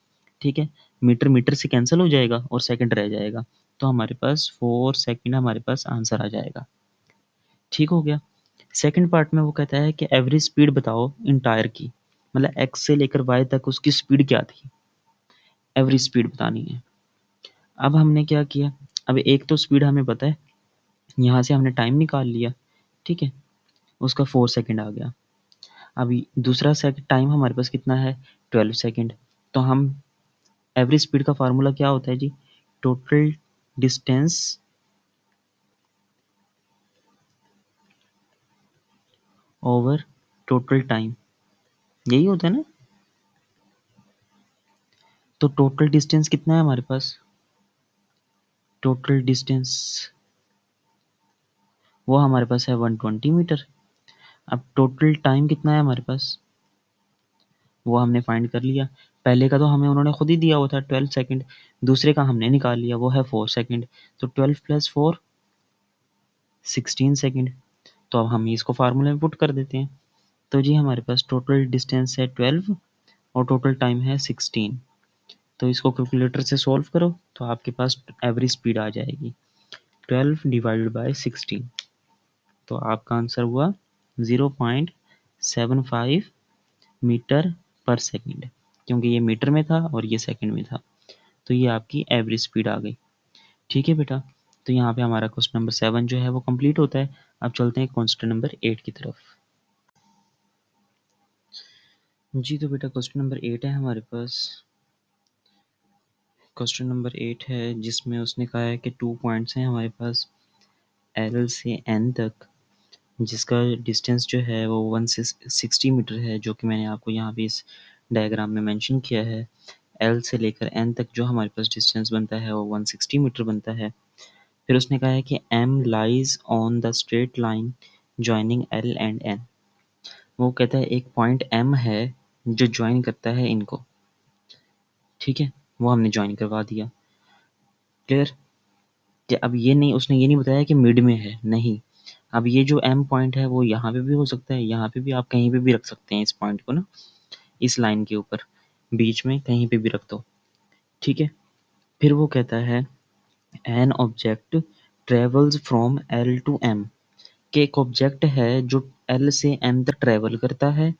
ठीक है, मीटर मीटर से कैंसिल हो जाएगा और सेकंड रह जाएगा। तो हमारे पास 4 सेकंड हमारे पास आंसर आ जाएगा। ठीक हो गया। सेकंड पार्ट में वो कहता है कि एवरेज स्पीड बताओ इन टायर की, मतलब एक्स से लेकर वाई तक उसकी स्पीड क्या थी, एवरेज स्पीड बतानी है। अब हमने क्या किया? अब एक तो स्पीड हमें पता है, यहाँ से हमने टाइम निकाल लिया। ठीक है, उसका 4 सेकंड आ गया। अभी दूसरा सेकंड टाइम हमारे पास कितना है? 12 सेकंड। तो हम एवरेज स्पीड का फार्मूला क्या होता है जी? Total distance over total time, यही होता है ना। तो टोटल डिस्टेंस कितना है हमारे पास? टोटल डिस्टेंस वो हमारे पास है 120 मीटर। अब टोटल टाइम कितना है हमारे पास? वो हमने फाइंड कर लिया। पहले का तो हमें उन्होंने खुद ही दिया हुआ था 12 सेकंड, दूसरे का हमने निकाल लिया वो है 4 सेकंड। तो 12 प्लस 4 16 सेकंड। तो अब हम इसको फार्मूले में पुट कर देते हैं। तो जी हमारे पास टोटल डिस्टेंस है 12 और टोटल टाइम है 16। तो इसको कैलकुलेटर से सॉल्व करो तो आपके पास एवरेज स्पीड आ जाएगी 12 डिवाइडेड बाय 16। तो आपका आंसर हुआ 0.75 मीटर पर सेकंड, क्योंकि ये मीटर में था और ये सेकंड में था। तो ये आपकी एवरेज स्पीड आ गई। ठीक है बेटा, तो यहाँ पे हमारा क्वेश्चन नंबर 7 जो है वो कंप्लीट होता है। अब चलते हैं क्वेश्चन नंबर 8 की तरफ। जी तो बेटा क्वेश्चन नंबर 8 है हमारे पास। क्वेश्चन नंबर 8 है जिसमें उसने कहा है कि 2 पॉइंट्स हैं हमारे पास एल से एन तक, जिसका डिस्टेंस जो है वो 160 मीटर है, जो कि मैंने आपको यहाँ पे इस डायग्राम में मेंशन किया है। एल से लेकर एन तक जो हमारे पास डिस्टेंस बनता है वो 160 मीटर बनता है। फिर उसने कहा है कि M lies on the straight line joining L and N. वो कहता है एक पॉइंट एम है जो ज्वाइन करता है इनको। ठीक है, वो हमने ज्वाइन करवा दिया। क्लियर? कि अब ये नहीं, उसने ये नहीं बताया कि मिड में है, नहीं। अब ये जो एम पॉइंट है वो यहाँ पे भी हो सकता है, यहाँ पे भी, आप कहीं पे भी रख सकते हैं इस पॉइंट को ना, इस लाइन के ऊपर बीच में कहीं पे भी रख दो। ठीक है। फिर वो कहता है an object travels from L to M, कि एक ऑब्जेक्ट है जो एल से एम तक ट्रेवल करता है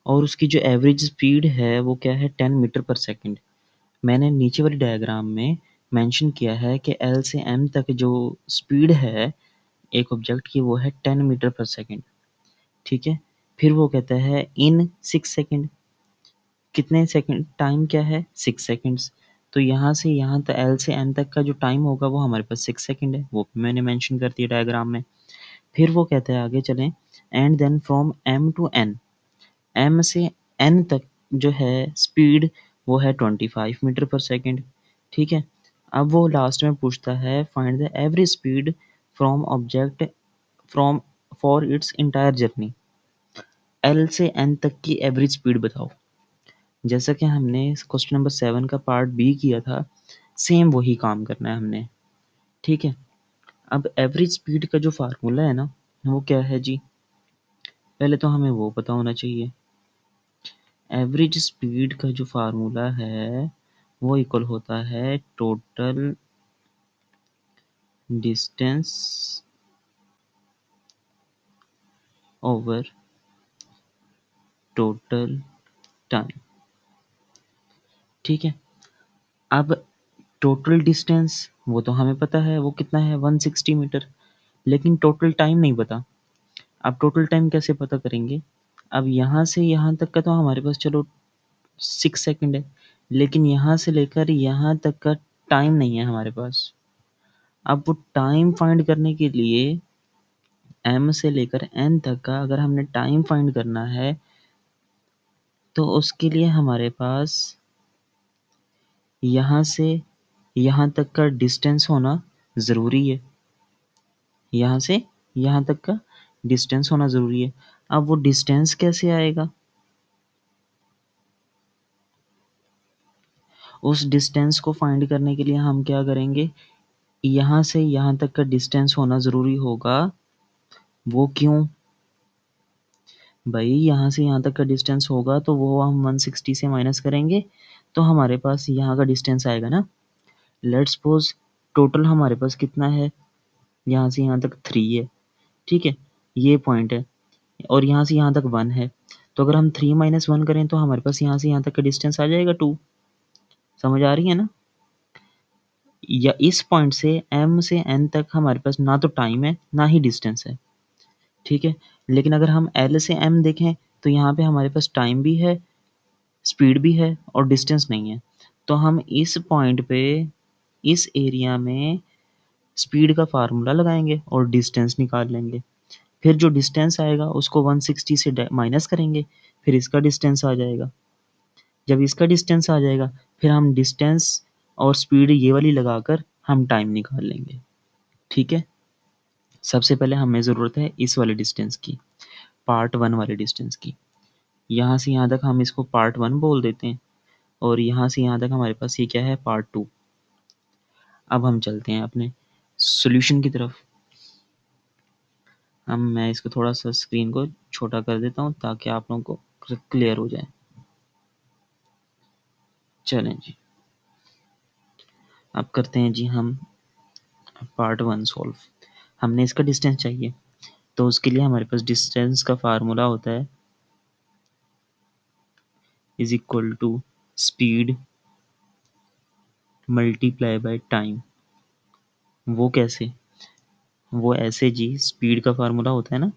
और उसकी जो एवरेज स्पीड है वो क्या है 10 मीटर पर सेकंड। मैंने नीचे वाली डायग्राम में मेंशन किया है कि एल से एम तक जो स्पीड है एक ऑब्जेक्ट की वो है 10 मीटर पर सेकंड। ठीक है। फिर वो कहता है इन 6 सेकंड, कितने सेकंड, टाइम क्या है 6 सेकंड्स। तो यहाँ से यहाँ तक एल से एम तक का जो टाइम होगा वो हमारे पास 6 सेकंड है, वो भी मैंने मेंशन कर दिया डायग्राम में। फिर वो कहता है आगे चलें, and then from M to N, M से एन तक जो है स्पीड वो है 25 मीटर पर सेकंड। ठीक है। अब वो लास्ट में पूछता है find the average speed from object from for its entire journey, L से एन तक की एवरेज स्पीड बताओ। जैसा कि हमने क्वेश्चन नंबर 7 का पार्ट बी किया था, सेम वही काम करना है हमने। ठीक है। अब एवरेज स्पीड का जो फार्मूला है ना वो क्या है जी, पहले तो हमें वो पता होना चाहिए। एवरेज स्पीड का जो फार्मूला है वो इक्वल होता है total distance over total time. ठीक है। अब टोटल डिस्टेंस वो तो हमें पता है वो कितना है 160 मीटर, लेकिन टोटल टाइम नहीं पता। अब टोटल टाइम कैसे पता करेंगे, अब यहाँ से यहाँ तक का तो हमारे पास चलो 6 सेकंड है, लेकिन यहाँ से लेकर यहाँ तक का टाइम नहीं है हमारे पास। अब वो टाइम फाइंड करने के लिए एम से लेकर एन तक का अगर हमने टाइम फाइंड करना है तो उसके लिए हमारे पास यहाँ से यहाँ तक का डिस्टेंस होना ज़रूरी है। यहाँ से यहाँ तक का डिस्टेंस होना ज़रूरी है। अब वो डिस्टेंस कैसे आएगा, उस डिस्टेंस को फाइंड करने के लिए हम क्या करेंगे, यहाँ से यहाँ तक का डिस्टेंस होना ज़रूरी होगा। वो क्यों भाई, यहाँ से यहाँ तक का डिस्टेंस होगा तो वो हम 160 से माइनस करेंगे तो हमारे पास यहाँ का डिस्टेंस आएगा ना। लेट्स सपोज टोटल हमारे पास कितना है, यहाँ से यहाँ तक 3 है। ठीक है, ये पॉइंट है और यहाँ से यहाँ तक 1 है। तो अगर हम 3 माइनस 1 करें तो हमारे पास यहाँ से यहाँ तक का डिस्टेंस आ जाएगा 2। समझ आ रही है ना। या इस पॉइंट से एम से एन तक हमारे पास ना तो टाइम है ना ही डिस्टेंस है। ठीक है। लेकिन अगर हम एल से एम देखें तो यहाँ पे हमारे पास टाइम भी है, स्पीड भी है और डिस्टेंस नहीं है। तो हम इस पॉइंट पे इस एरिया में स्पीड का फार्मूला लगाएंगे और डिस्टेंस निकाल लेंगे। फिर जो डिस्टेंस आएगा उसको 160 से माइनस करेंगे, फिर इसका डिस्टेंस आ जाएगा। जब इसका डिस्टेंस आ जाएगा फिर हम डिस्टेंस और स्पीड ये वाली लगाकर हम टाइम निकाल लेंगे। ठीक है। सबसे पहले हमें ज़रूरत है इस वाले डिस्टेंस की, पार्ट 1 वाले डिस्टेंस की। यहाँ से यहाँ तक हम इसको पार्ट 1 बोल देते हैं और यहाँ से यहाँ तक हमारे पास ये क्या है, पार्ट 2। अब हम चलते हैं अपने सॉल्यूशन की तरफ। मैं इसको थोड़ा सा स्क्रीन को छोटा कर देता हूँ ताकि आप लोगों को क्लियर हो जाए। चलें जी, अब करते हैं जी हम पार्ट 1 सॉल्व। हमने इसका डिस्टेंस चाहिए तो उसके लिए हमारे पास डिस्टेंस का फार्मूला होता है is equal to speed multiply by time. वो कैसे, वो ऐसे जी, स्पीड का फार्मूला होता है ना,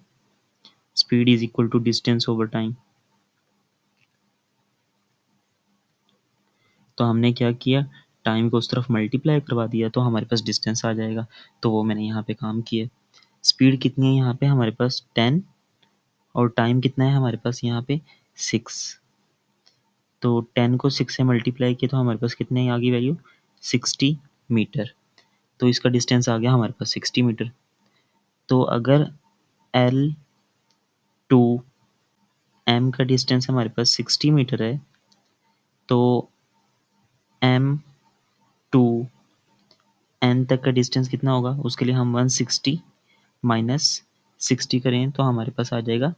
speed is equal to distance over time. तो हमने क्या किया, टाइम को उस तरफ मल्टीप्लाई करवा दिया तो हमारे पास डिस्टेंस आ जाएगा। तो वो मैंने यहाँ पे काम किया। स्पीड कितनी है यहाँ पे हमारे पास 10 और टाइम कितना है हमारे पास यहाँ पे 6। तो 10 को 6 से मल्टीप्लाई किया तो हमारे पास कितने आ गई वैल्यू, 60 मीटर। तो इसका डिस्टेंस आ गया हमारे पास 60 मीटर। तो अगर एल टू एम का डिस्टेंस हमारे पास 60 मीटर है तो एम टू एन तक का डिस्टेंस कितना होगा, उसके लिए हम 160 माइनस 60 करें तो हमारे पास आ जाएगा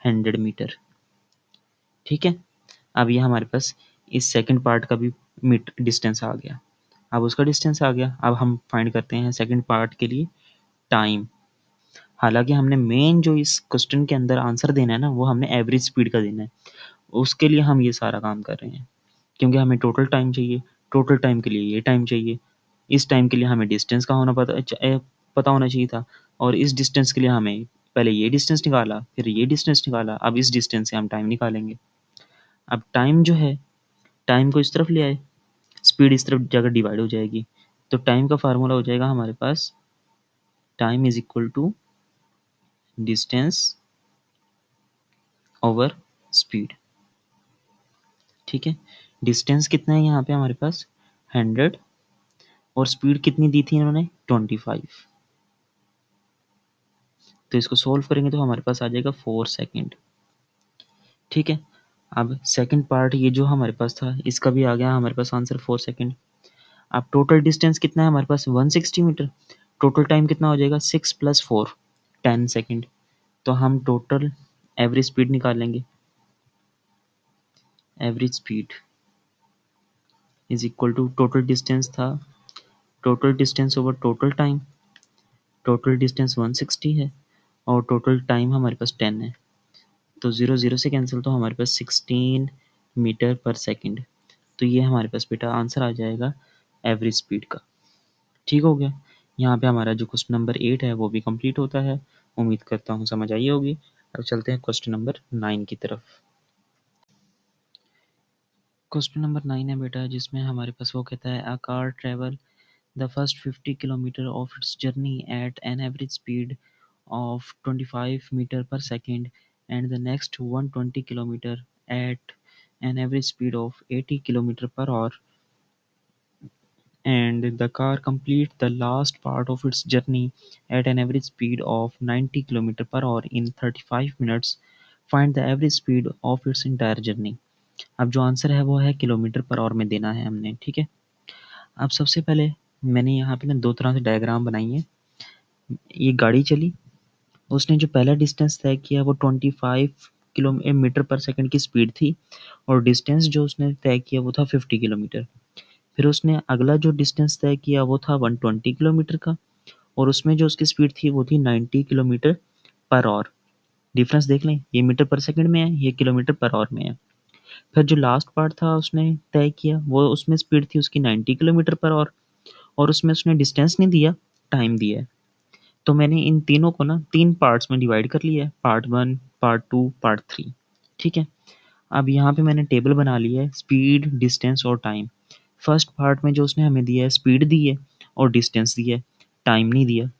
100 मीटर। ठीक है। अब ये हमारे पास इस सेकंड पार्ट का भी डिस्टेंस आ गया। अब उसका डिस्टेंस आ गया, अब हम फाइंड करते हैं सेकंड पार्ट के लिए टाइम। हालांकि हमने मेन जो इस क्वेश्चन के अंदर आंसर देना है ना, वो हमने एवरेज स्पीड का देना है। उसके लिए हम ये सारा काम कर रहे हैं, क्योंकि हमें टोटल टाइम चाहिए, टोटल टाइम के लिए ये टाइम चाहिए। इस टाइम के लिए हमें डिस्टेंस का पता होना चाहिए था, और इस डिस्टेंस के लिए हमें पहले ये डिस्टेंस निकाला, फिर ये डिस्टेंस निकाला, अब इस डिस्टेंस से हम टाइम निकालेंगे। अब टाइम जो है, टाइम को इस तरफ ले आए, स्पीड इस तरफ जाकर डिवाइड हो जाएगी, तो टाइम का फार्मूला हो जाएगा हमारे पास time is equal to distance over speed. ठीक है, डिस्टेंस कितना है यहाँ पे हमारे पास 100, और स्पीड कितनी दी थी इन्होंने 25। तो इसको सोल्व करेंगे तो हमारे पास आ जाएगा 4 सेकेंड। ठीक है, अब सेकंड पार्ट ये जो हमारे पास था, इसका भी आ गया हमारे पास आंसर 4 सेकेंड। अब टोटल डिस्टेंस कितना है हमारे पास 160 मीटर। टोटल टाइम कितना हो जाएगा 6 + 4 10 सेकेंड। तो हम टोटल एवरेज स्पीड निकालेंगे। Average speed is equal to total distance था, total distance over total time. Total distance 160 है और टोटल टाइम हमारे पास 10 है, तो 0 0 से कैंसिल, तो हमारे पास 16 मीटर पर सेकेंड। तो ये हमारे पास बेटा आंसर आ जाएगा एवरेज स्पीड का। ठीक हो गया, यहाँ पे हमारा जो क्वेश्चन नंबर 8 है वो भी कंप्लीट होता है। उम्मीद करता हूँ समझ आई होगी। अब चलते हैं क्वेश्चन नंबर 9 की तरफ। क्वेश्चन नंबर 9 है बेटा, जिसमें हमारे पास वो कहता है a car travel the first 50 kilometre of its journey at an average speed of 25 meter per second, and the next 120 kilometer at an average speed of 80 kilometer per hour, and the car complete the last part of its journey at an average speed of 90 kilometer per hour in 35 minutes. Find the average speed of its entire journey. अब जो आंसर है वो है किलोमीटर पर आवर में देना है हमने। ठीक है, अब सबसे पहले मैंने यहाँ पे ना दो तरह से डायग्राम बनाई है। ये गाड़ी चली, उसने जो पहला डिस्टेंस तय किया वो 25 किलोमीटर पर सेकंड की स्पीड थी, और डिस्टेंस जो उसने तय किया वो था 50 किलोमीटर। फिर उसने अगला जो डिस्टेंस तय किया वो था 120 किलोमीटर का, और उसमें जो उसकी स्पीड थी वो थी 90 किलोमीटर पर आवर। डिफरेंस देख लें, ये मीटर पर सेकंड में है, ये किलोमीटर पर आवर में है। फिर जो लास्ट पार्ट था उसने तय किया, वो उसमें स्पीड थी उसकी 90 किलोमीटर पर आवर, और उसमें उसने डिस्टेंस नहीं दिया, टाइम दिया है। तो मैंने इन तीनों को ना 3 पार्ट्स में डिवाइड कर लिया है, पार्ट 1, पार्ट 2, पार्ट 3। ठीक है, अब यहाँ पे मैंने टेबल बना लिया है स्पीड, डिस्टेंस और टाइम। फर्स्ट पार्ट में जो उसने हमें दिया है, स्पीड दी है और डिस्टेंस दिया है, टाइम नहीं दिया।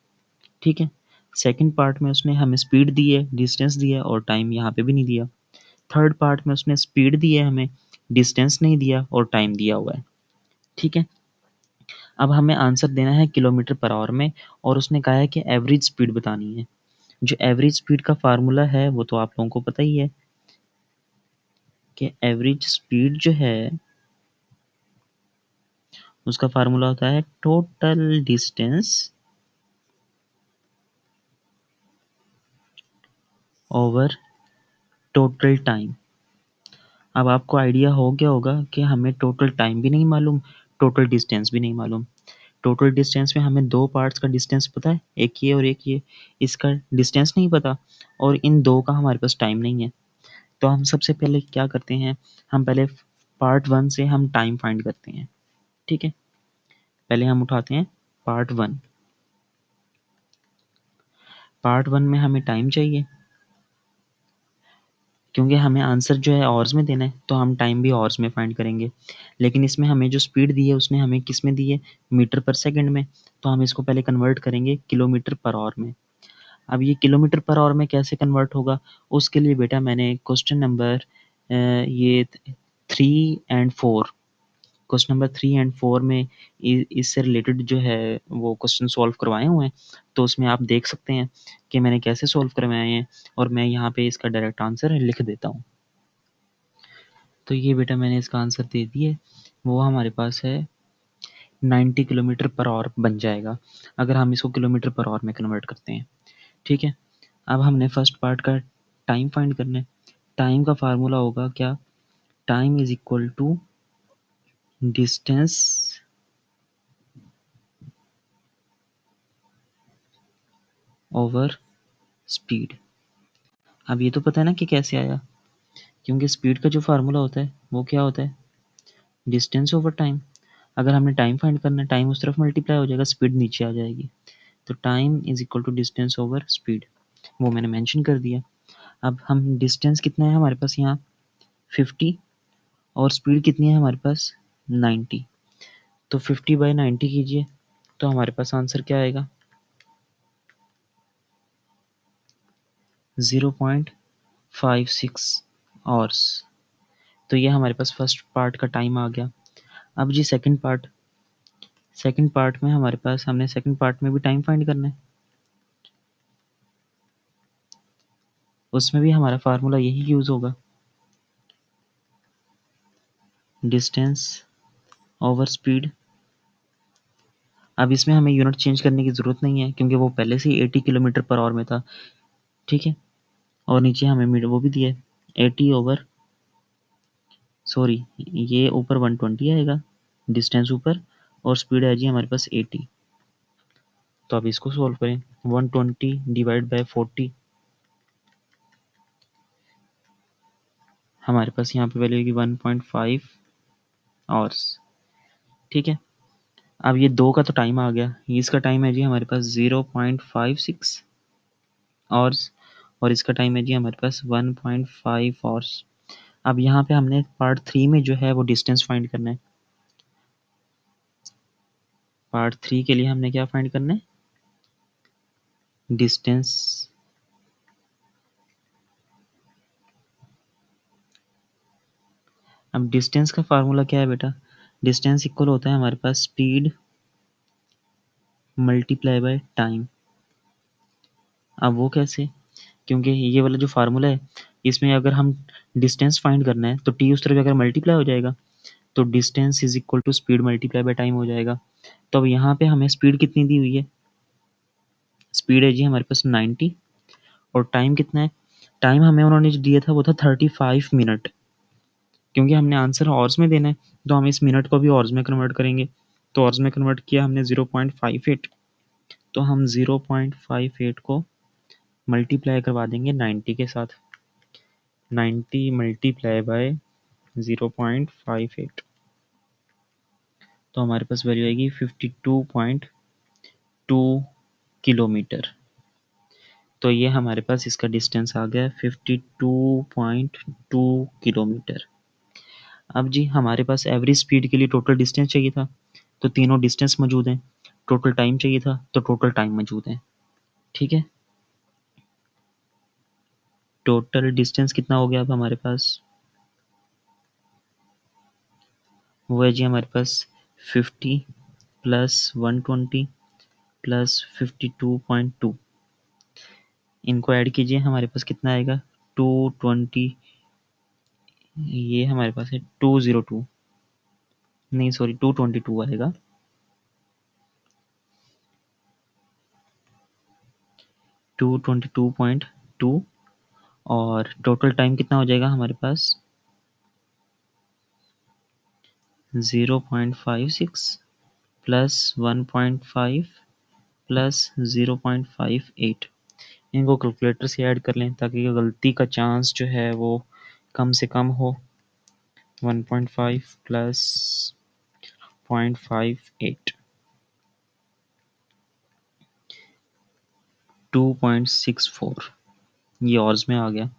ठीक है, सेकंड पार्ट में उसने हमें स्पीड दी है, डिस्टेंस दिया है और टाइम यहाँ पे भी नहीं दिया। थर्ड पार्ट में उसने स्पीड दी है हमें, डिस्टेंस नहीं दिया और टाइम दिया हुआ है। ठीक है, अब हमें आंसर देना है किलोमीटर पर आवर में, और उसने कहा है कि एवरेज स्पीड बतानी है। जो एवरेज स्पीड का फार्मूला है वो तो आप लोगों को पता ही है, कि एवरेज स्पीड जो है उसका फार्मूला होता है total distance over total time. अब आपको आइडिया हो गया होगा कि हमें टोटल टाइम भी नहीं मालूम, टोटल डिस्टेंस भी नहीं मालूम। टोटल डिस्टेंस में हमें दो पार्ट्स का डिस्टेंस पता है, एक ये और एक ये। इसका डिस्टेंस नहीं पता, और इन दो का हमारे पास टाइम नहीं है। तो हम सबसे पहले क्या करते हैं, हम पहले पार्ट 1 से हम टाइम फाइंड करते हैं। ठीक है, पहले हम उठाते हैं पार्ट 1। पार्ट 1 में हमें टाइम चाहिए, क्योंकि हमें आंसर जो है आवर्स में देना है, तो हम टाइम भी आवर्स में फाइंड करेंगे। लेकिन इसमें हमें जो स्पीड दी है उसने हमें किस में दी है, मीटर पर सेकंड में। तो हम इसको पहले कन्वर्ट करेंगे किलोमीटर पर आवर में। अब ये किलोमीटर पर आवर में कैसे कन्वर्ट होगा, उसके लिए बेटा मैंने क्वेश्चन नंबर ये 3 एंड 4, क्वेश्चन नंबर 3 एंड 4 में इससे रिलेटेड जो है वो क्वेश्चन सॉल्व करवाए हुए हैं। तो उसमें आप देख सकते हैं कि मैंने कैसे सॉल्व करवाए हैं, और मैं यहाँ पे इसका डायरेक्ट आंसर लिख देता हूँ। तो ये बेटा मैंने इसका आंसर दे दिए, वो हमारे पास है 90 किलोमीटर पर आवर बन जाएगा, अगर हम इसको किलोमीटर पर आवर में कन्वर्ट करते हैं। ठीक है, अब हमने फर्स्ट पार्ट का टाइम फाइंड करना है। टाइम का फार्मूला होगा क्या, time is equal to distance over speed. अब ये तो पता है ना कि कैसे आया, क्योंकि स्पीड का जो फार्मूला होता है वो क्या होता है, डिस्टेंस ओवर टाइम। अगर हमने टाइम फाइंड करना है, टाइम उस तरफ मल्टीप्लाई हो जाएगा, स्पीड नीचे आ जाएगी। तो time is equal to distance over speed, वो मैंने मेंशन कर दिया। अब हम डिस्टेंस कितना है हमारे पास यहाँ 50 और स्पीड कितनी है हमारे पास 90। तो 50/90 कीजिए, तो हमारे पास आंसर क्या आएगा 0.56 आवर्स। तो ये हमारे पास फर्स्ट पार्ट का टाइम आ गया। अब जी सेकंड पार्ट में हमारे पास, हमने सेकंड पार्ट में भी टाइम फाइंड करना है। उसमें भी हमारा फार्मूला यही यूज होगा, डिस्टेंस ओवर स्पीड। अब इसमें हमें यूनिट चेंज करने की ज़रूरत नहीं है, क्योंकि वो पहले से ही 80 किलोमीटर पर आवर में था। ठीक है, और नीचे हमें वो भी दिया है 80 ओवर, सॉरी ये ऊपर 120 आएगा, डिस्टेंस ऊपर, और स्पीड है जी हमारे पास 80। तो अब इसको सॉल्व करें, 120 डिवाइड बाय 40, हमारे पास यहाँ पे वैल्यू होगी 1.5 आवर्स। ठीक है, अब ये 2 का तो टाइम आ गया, इसका टाइम है जी हमारे पास 0.56 आवर्स, और इसका टाइम है जी हमारे पास 1.5 आवर्स। अब यहाँ पे हमने पार्ट 3 में जो है वो डिस्टेंस फाइंड करना है। पार्ट 3 के लिए हमने क्या फाइंड करना है, डिस्टेंस। अब डिस्टेंस का फार्मूला क्या है बेटा, डिस्टेंस इक्वल होता है हमारे पास स्पीड मल्टीप्लाई बाय टाइम। अब वो कैसे, क्योंकि ये वाला जो फार्मूला है, इसमें अगर हम डिस्टेंस फाइंड करना है तो टी उस तरफ अगर मल्टीप्लाई हो जाएगा, तो distance is equal to speed multiply by time हो जाएगा। तो अब यहाँ पे हमें स्पीड कितनी दी हुई है, स्पीड है जी हमारे पास 90, और टाइम कितना है, टाइम हमें उन्होंने जो दिया था वो था 35 मिनट। क्योंकि हमने आंसर हॉर्स में देना है, तो हम इस मिनट को भी हॉर्स में कन्वर्ट करेंगे। तो हॉर्स में कन्वर्ट किया हमने 0.58, तो हम 0.58 को मल्टीप्लाई करवा देंगे 90 के साथ, 90 मल्टीप्लाई बाय 0.58, तो हमारे पास वैल्यू आएगी 52.2 किलोमीटर। तो ये हमारे पास इसका डिस्टेंस आ गया 52.2 किलोमीटर। अब जी हमारे पास एवरेज स्पीड के लिए टोटल डिस्टेंस चाहिए था, तो तीनों डिस्टेंस मौजूद हैं। टोटल टाइम चाहिए था, तो टोटल टाइम मौजूद है। ठीक है, टोटल डिस्टेंस कितना हो गया अब हमारे पास, वो है जी हमारे पास 50 प्लस 120 प्लस 52.2, इनको ऐड कीजिए, हमारे पास कितना आएगा 220, ये हमारे पास है 202, नहीं सॉरी 222 आएगा, 222.2। और टोटल टाइम कितना हो जाएगा हमारे पास 0.56 प्लस 1.5 प्लस 0.58। इनको कैलकुलेटर से ऐड कर लें ताकि गलती का चांस जो है वो कम से कम हो। 1.5 प्लस 0.58 2.64, ये ऑर्स में आ गया।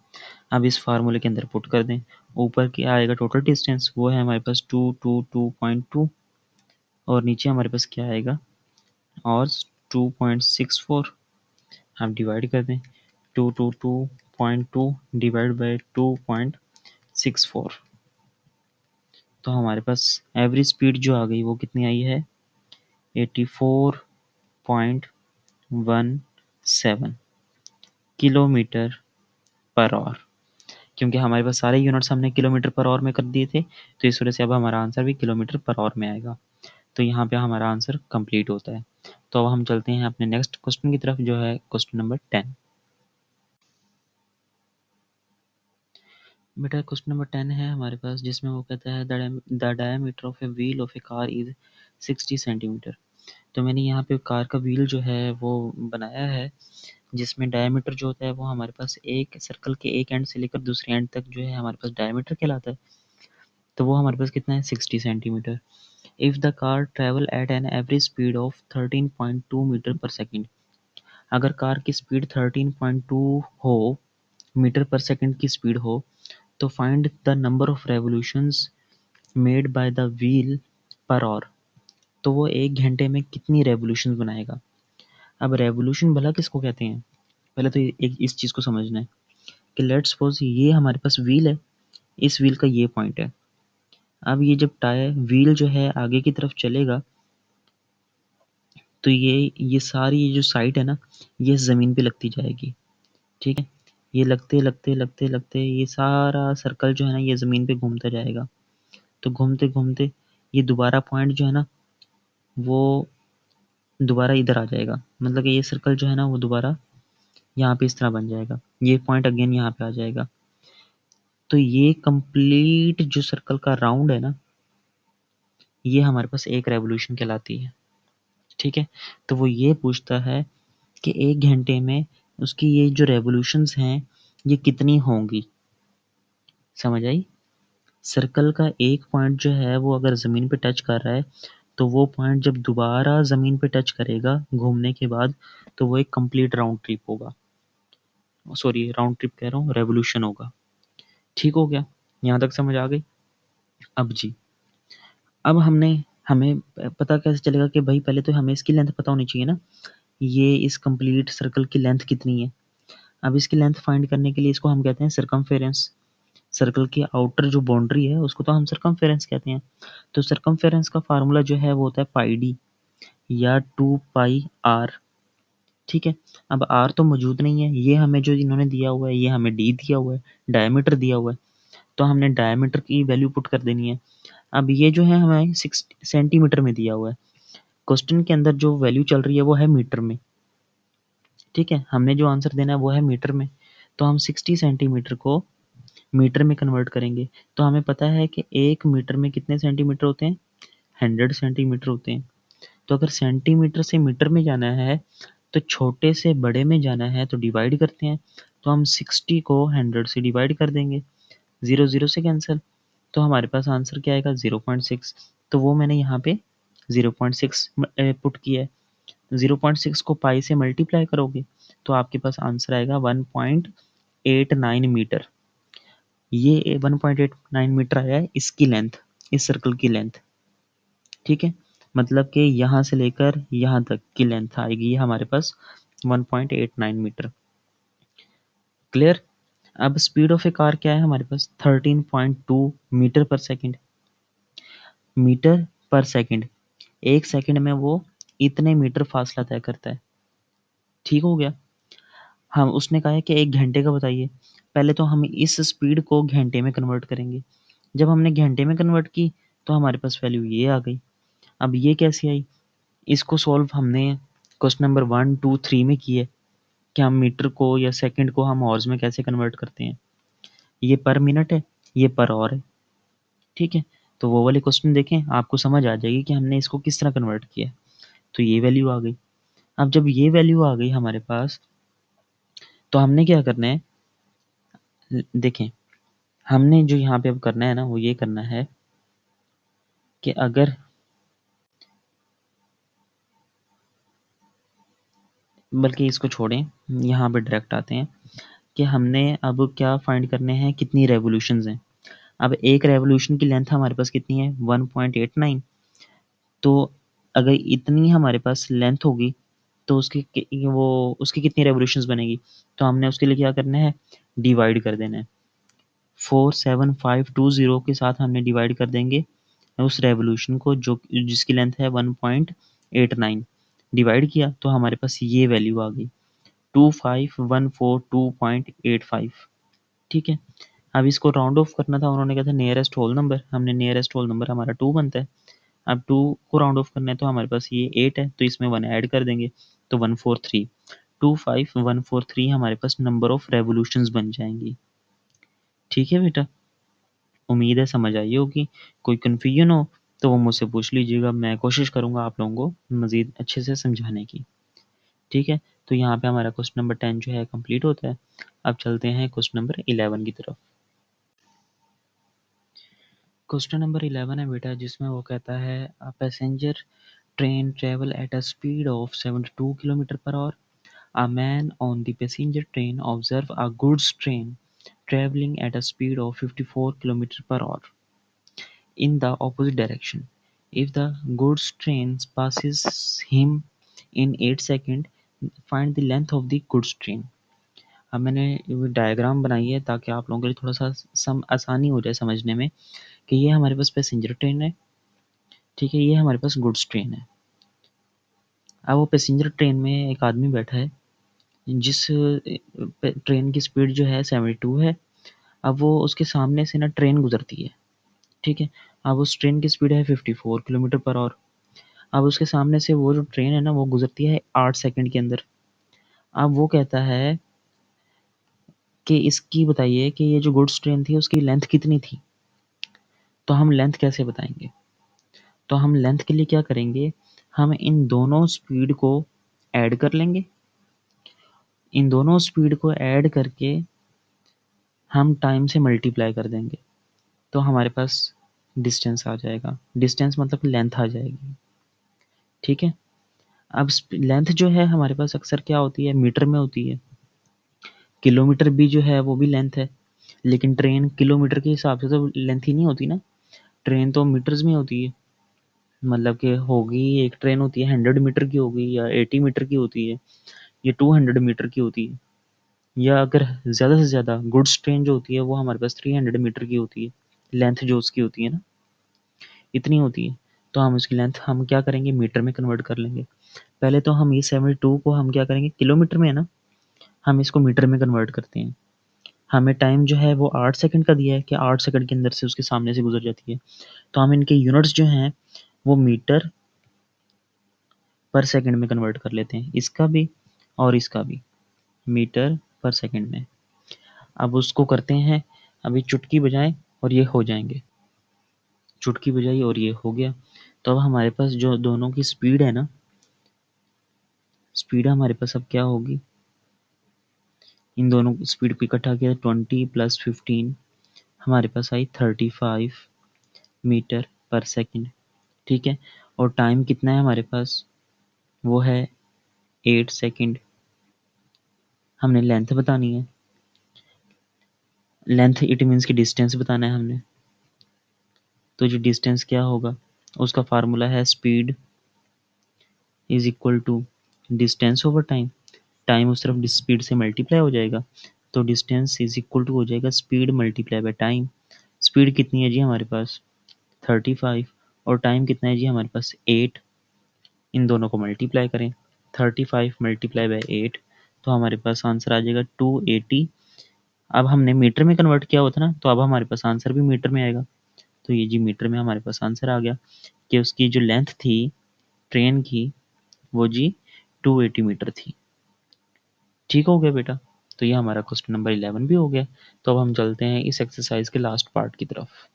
अब इस फार्मूले के अंदर पुट कर दें, ऊपर क्या आएगा टोटल डिस्टेंस, वो है हमारे पास 222.2, और नीचे हमारे पास क्या आएगा और 2.64। हम डिवाइड कर दें, 222.2 डिवाइड बाय 2.64, तो हमारे पास एवरेज स्पीड जो आ गई वो कितनी आई है 84.17 किलोमीटर पर आवर। क्योंकि हमारे पास सारे यूनिट्स हमने किलोमीटर पर आवर में कर दिए थे, तो इस वजह से अब हमारा आंसर भी किलोमीटर पर आवर में आएगा। तो यहाँ पे हमारा आंसर कंप्लीट होता है। तो अब हम चलते हैं अपने नेक्स्ट क्वेश्चन की तरफ, जो है क्वेश्चन नंबर 10। बेटा क्वेश्चन नंबर 10 है हमारे पास, जिसमें वो कहता है the diameter of a wheel of A car is 60 centimetre. तो मैंने यहाँ पे कार का व्हील जो है वो बनाया है, जिसमें डायमीटर जो होता है वो हमारे पास एक सर्कल के एक एंड से लेकर दूसरे एंड तक जो है हमारे पास डायमीटर कहलाता है। तो वो हमारे पास कितना है, 60 centimetre. If the car travel at an average speed of 13.2 metre per second, अगर कार की स्पीड 13.2 हो, मीटर पर सेकेंड की स्पीड हो, तो find the number of revolutions made by the wheel per hour. तो वो एक घंटे में कितनी रेवोल्यूशन बनाएगा। अब रेवोल्यूशन भला किसको कहते हैं, पहले तो एक इस चीज़ को समझना है कि लेट्स सपोज ये हमारे पास व्हील है, इस व्हील का ये पॉइंट है। अब ये जब टायर व्हील जो है आगे की तरफ चलेगा, तो ये सारी ये जो साइड है ना, ये ज़मीन पे लगती जाएगी, ठीक है। ये लगते लगते लगते लगते ये सारा सर्कल जो है ना, ये ज़मीन पे घूमता जाएगा। तो घूमते घूमते ये दोबारा पॉइंट जो है ना, वो दोबारा इधर आ जाएगा, मतलब कि ये सर्कल जो है ना वो दोबारा यहाँ पे इस तरह बन जाएगा, ये पॉइंट अगेन यहाँ पे आ जाएगा। तो ये कंप्लीट जो सर्कल का राउंड है ना, ये हमारे पास एक रेवोल्यूशन कहलाती है, ठीक है। तो वो ये पूछता है कि एक घंटे में उसकी ये जो रेवोल्यूशंस हैं ये कितनी होंगी। समझ आई। सर्कल का एक पॉइंट जो है वो अगर ज़मीन पे टच कर रहा है, तो वो पॉइंट जब दोबारा ज़मीन पे टच करेगा घूमने के बाद, तो वो एक कंप्लीट राउंड ट्रिप होगा। सॉरी, राउंड ट्रिप कह रहा हूँ, रेवोल्यूशन होगा। ठीक हो गया, यहाँ तक समझ आ गई। अब जी, अब हमें पता कैसे चलेगा कि भाई पहले तो हमें इसकी लेंथ पता होनी चाहिए ना, ये इस कंप्लीट सर्कल की लेंथ कितनी है। अब इसकी लेंथ फाइंड करने के लिए इसको हम कहते हैं सर्कमफेरेंस। सर्कल की आउटर जो बाउंड्री है उसको तो हम सर्कमफेरेंस कहते हैं। तो सर्कमफेरेंस का फार्मूला जो है वो होता है पाई डी या 2 पाई आर, ठीक है। अब आर तो मौजूद नहीं है, ये हमें जो इन्होंने दिया हुआ है, ये हमें डी दिया हुआ है, डायमीटर दिया हुआ है, तो हमने डायमीटर की वैल्यू पुट कर देनी है। अब ये जो है हमें 6 सेंटीमीटर में दिया हुआ है, क्वेश्चन के अंदर जो वैल्यू चल रही है वो है मीटर में, ठीक है। हमने जो आंसर देना है वो है मीटर में, तो हम 60 सेंटीमीटर को मीटर में कन्वर्ट करेंगे। तो हमें पता है कि 1 मीटर में कितने सेंटीमीटर होते हैं, 100 सेंटीमीटर होते हैं। तो अगर सेंटीमीटर से मीटर में जाना है, तो छोटे से बड़े में जाना है तो डिवाइड करते हैं। तो हम 60 को 100 से डिवाइड कर देंगे, 0 0 से कैंसिल, तो हमारे पास आंसर क्या आएगा, 0.6। तो वो मैंने यहाँ पे 0.6 पुट किया है। 0.6 को पाई से मल्टीप्लाई करोगे तो आपके पास आंसर आएगा 1.89 मीटर। ये 1.89 मीटर आया है इसकी लेंथ, इस सर्कल की लेंथ, ठीक है। मतलब कि यहाँ से लेकर यहाँ तक की लेंथ आएगी ये हमारे पास 1.89 मीटर। क्लियर। अब स्पीड ऑफ ए कार क्या है हमारे पास, 13.2 मीटर पर सेकंड। मीटर पर सेकंड, एक सेकंड में वो इतने मीटर फासला तय करता है। ठीक हो गया। हम उसने कहा है कि एक घंटे का बताइए। पहले तो हम इस स्पीड को घंटे में कन्वर्ट करेंगे। जब हमने घंटे में कन्वर्ट की तो हमारे पास वैल्यू ये आ गई। अब ये कैसे आई, इसको सॉल्व हमने क्वेश्चन नंबर 1 2 3 में किए कि हम मीटर को या सेकंड को हम हॉर्स में कैसे कन्वर्ट करते हैं। ये पर मिनट है, ये पर आवर है, ठीक है। तो वो वाले क्वेश्चन देखें, आपको समझ आ जाएगी कि हमने इसको किस तरह कन्वर्ट किया। तो ये वैल्यू आ गई। अब जब ये वैल्यू आ गई हमारे पास, तो हमने क्या करना है, देखें, हमने जो यहाँ पे अब करना है ना, वो ये करना है कि अगर, बल्कि इसको छोड़ें, यहाँ पे डायरेक्ट आते हैं कि हमने अब क्या फाइंड करने हैं, कितनी रेवोल्यूशंस हैं। अब एक रेवोल्यूशन की लेंथ हमारे पास कितनी है, 1.89। तो अगर इतनी हमारे पास लेंथ होगी तो उसकी कितनी रेवोल्यूशंस बनेगी। तो हमने उसके लिए क्या करना है, डिवाइड कर देना है। 47520 के साथ हमने डिवाइड कर देंगे उस रेवोल्यूशन को जो जिसकी लेंथ है 1.89। डिवाइड किया तो हमारे पास ये वैल्यू आ गई 25142.85, ठीक है। अब इसको राउंड ऑफ करना था, उन्होंने कहा था नियरेस्ट होल नंबर, हमने नियरेस्ट होल नंबर हमारा 2 बनता है। अब 2 को राउंड ऑफ करना है तो हमारे पास ये 8 है, तो इसमें 1 ऐड कर देंगे तो 143, 25143 हमारे पास नंबर ऑफ रेवोल्यूशंस बन जाएंगी। ठीक है बेटा, उम्मीद है समझ आई होगी। कोई कन्फ्यूजन हो तो वो मुझसे पूछ लीजिएगा, मैं कोशिश करूँगा आप लोगों को मज़ीद अच्छे से समझाने की। ठीक है, तो यहाँ पे हमारा क्वेश्चन नंबर 10 जो है कंप्लीट होता है। अब चलते हैं क्वेश्चन नंबर 11 की तरफ। क्वेश्चन नंबर 11 है बेटा, जिसमें वो कहता है a passenger train travel at a speed of 72 kilometre per our. A man on the passenger train observed a goods train traveling at a speed of 54 km per hour in the opposite direction. If the goods train passes him in 8 seconds, find the length of the goods train. अब मैंने डायग्राम बनाई है ताकि आप लोगों के लिए थोड़ा सा आसानी हो जाए समझने में कि ये हमारे पास पैसेंजर ट्रेन है, ठीक है, ये हमारे पास गुड्स ट्रेन है। अब वो पैसेंजर ट्रेन में एक आदमी बैठा है जिस ट्रेन की स्पीड जो है 72 है। अब वो उसके सामने से ना ट्रेन गुजरती है, ठीक है। अब उस ट्रेन की स्पीड है 54 किलोमीटर पर आवर। अब उसके सामने से वो जो ट्रेन है ना वो गुजरती है 8 सेकंड के अंदर। अब वो कहता है कि इसकी बताइए कि ये जो गुड्स ट्रेन थी उसकी लेंथ कितनी थी। तो हम लेंथ कैसे बताएंगे? तो हम लेंथ के लिए क्या करेंगे, हम इन दोनों स्पीड को ऐड कर लेंगे। इन दोनों स्पीड को ऐड करके हम टाइम से मल्टीप्लाई कर देंगे, तो हमारे पास डिस्टेंस आ जाएगा। डिस्टेंस मतलब लेंथ आ जाएगी, ठीक है। अब लेंथ जो है हमारे पास अक्सर क्या होती है, मीटर में होती है। किलोमीटर भी जो है वो भी लेंथ है, लेकिन ट्रेन किलोमीटर के हिसाब से तो लेंथ ही नहीं होती ना, ट्रेन तो मीटर्स में होती है। मतलब कि होगी, एक ट्रेन होती है 100 मीटर की होगी या 80 मीटर की होती है या 200 मीटर की होती है, या अगर ज़्यादा से ज़्यादा गुड्स ट्रेन जो होती है वो हमारे पास 300 मीटर की होती है। लेंथ जो उसकी होती है ना इतनी होती है। तो हम उसकी लेंथ हम क्या करेंगे, मीटर में कन्वर्ट कर लेंगे। पहले तो हम ये 72 को हम क्या करेंगे, किलोमीटर में है ना, हम इसको मीटर में कन्वर्ट करते हैं। हमें टाइम जो है वो 8 सेकंड का दिया है कि 8 सेकंड के अंदर से उसके सामने से गुजर जाती है। तो हम इनके यूनिट्स जो हैं वो मीटर पर सेकंड में कन्वर्ट कर लेते हैं, इसका भी और इसका भी मीटर पर सेकंड में। अब उसको करते हैं, अभी चुटकी बजाएं और ये हो जाएंगे। चुटकी बजाई और ये हो गया। तो अब हमारे पास जो दोनों की स्पीड है ना, स्पीड हमारे पास अब क्या होगी, इन दोनों स्पीड को इकट्ठा किया 20 प्लस 15 हमारे पास आई 35 मीटर पर सेकंड, ठीक है। और टाइम कितना है हमारे पास, वो है 8 सेकंड। हमने लेंथ बतानी है, लेंथ इट मीन्स की डिस्टेंस बताना है हमने। तो जो डिस्टेंस क्या होगा, उसका फार्मूला है speed is equal to distance over time. Time उस तरफ स्पीड से मल्टीप्लाई हो जाएगा, तो डिस्टेंस इज इक्वल टू हो जाएगा speed multiply by time. Speed कितनी है जी हमारे पास 35 और टाइम कितना है जी हमारे पास 8। इन दोनों को मल्टीप्लाई करें, 35 मल्टीप्लाई बाय 8, तो हमारे पास आंसर आ जाएगा 280। अब हमने मीटर में कन्वर्ट किया हुआ था ना, तो अब हमारे पास आंसर भी मीटर में आएगा। तो ये जी मीटर में हमारे पास आंसर आ गया कि उसकी जो लेंथ थी ट्रेन की वो जी 280 मीटर थी। ठीक हो गया बेटा, तो ये हमारा क्वेश्चन नंबर 11 भी हो गया। तो अब हम चलते हैं इस एक्सरसाइज के लास्ट पार्ट की तरफ।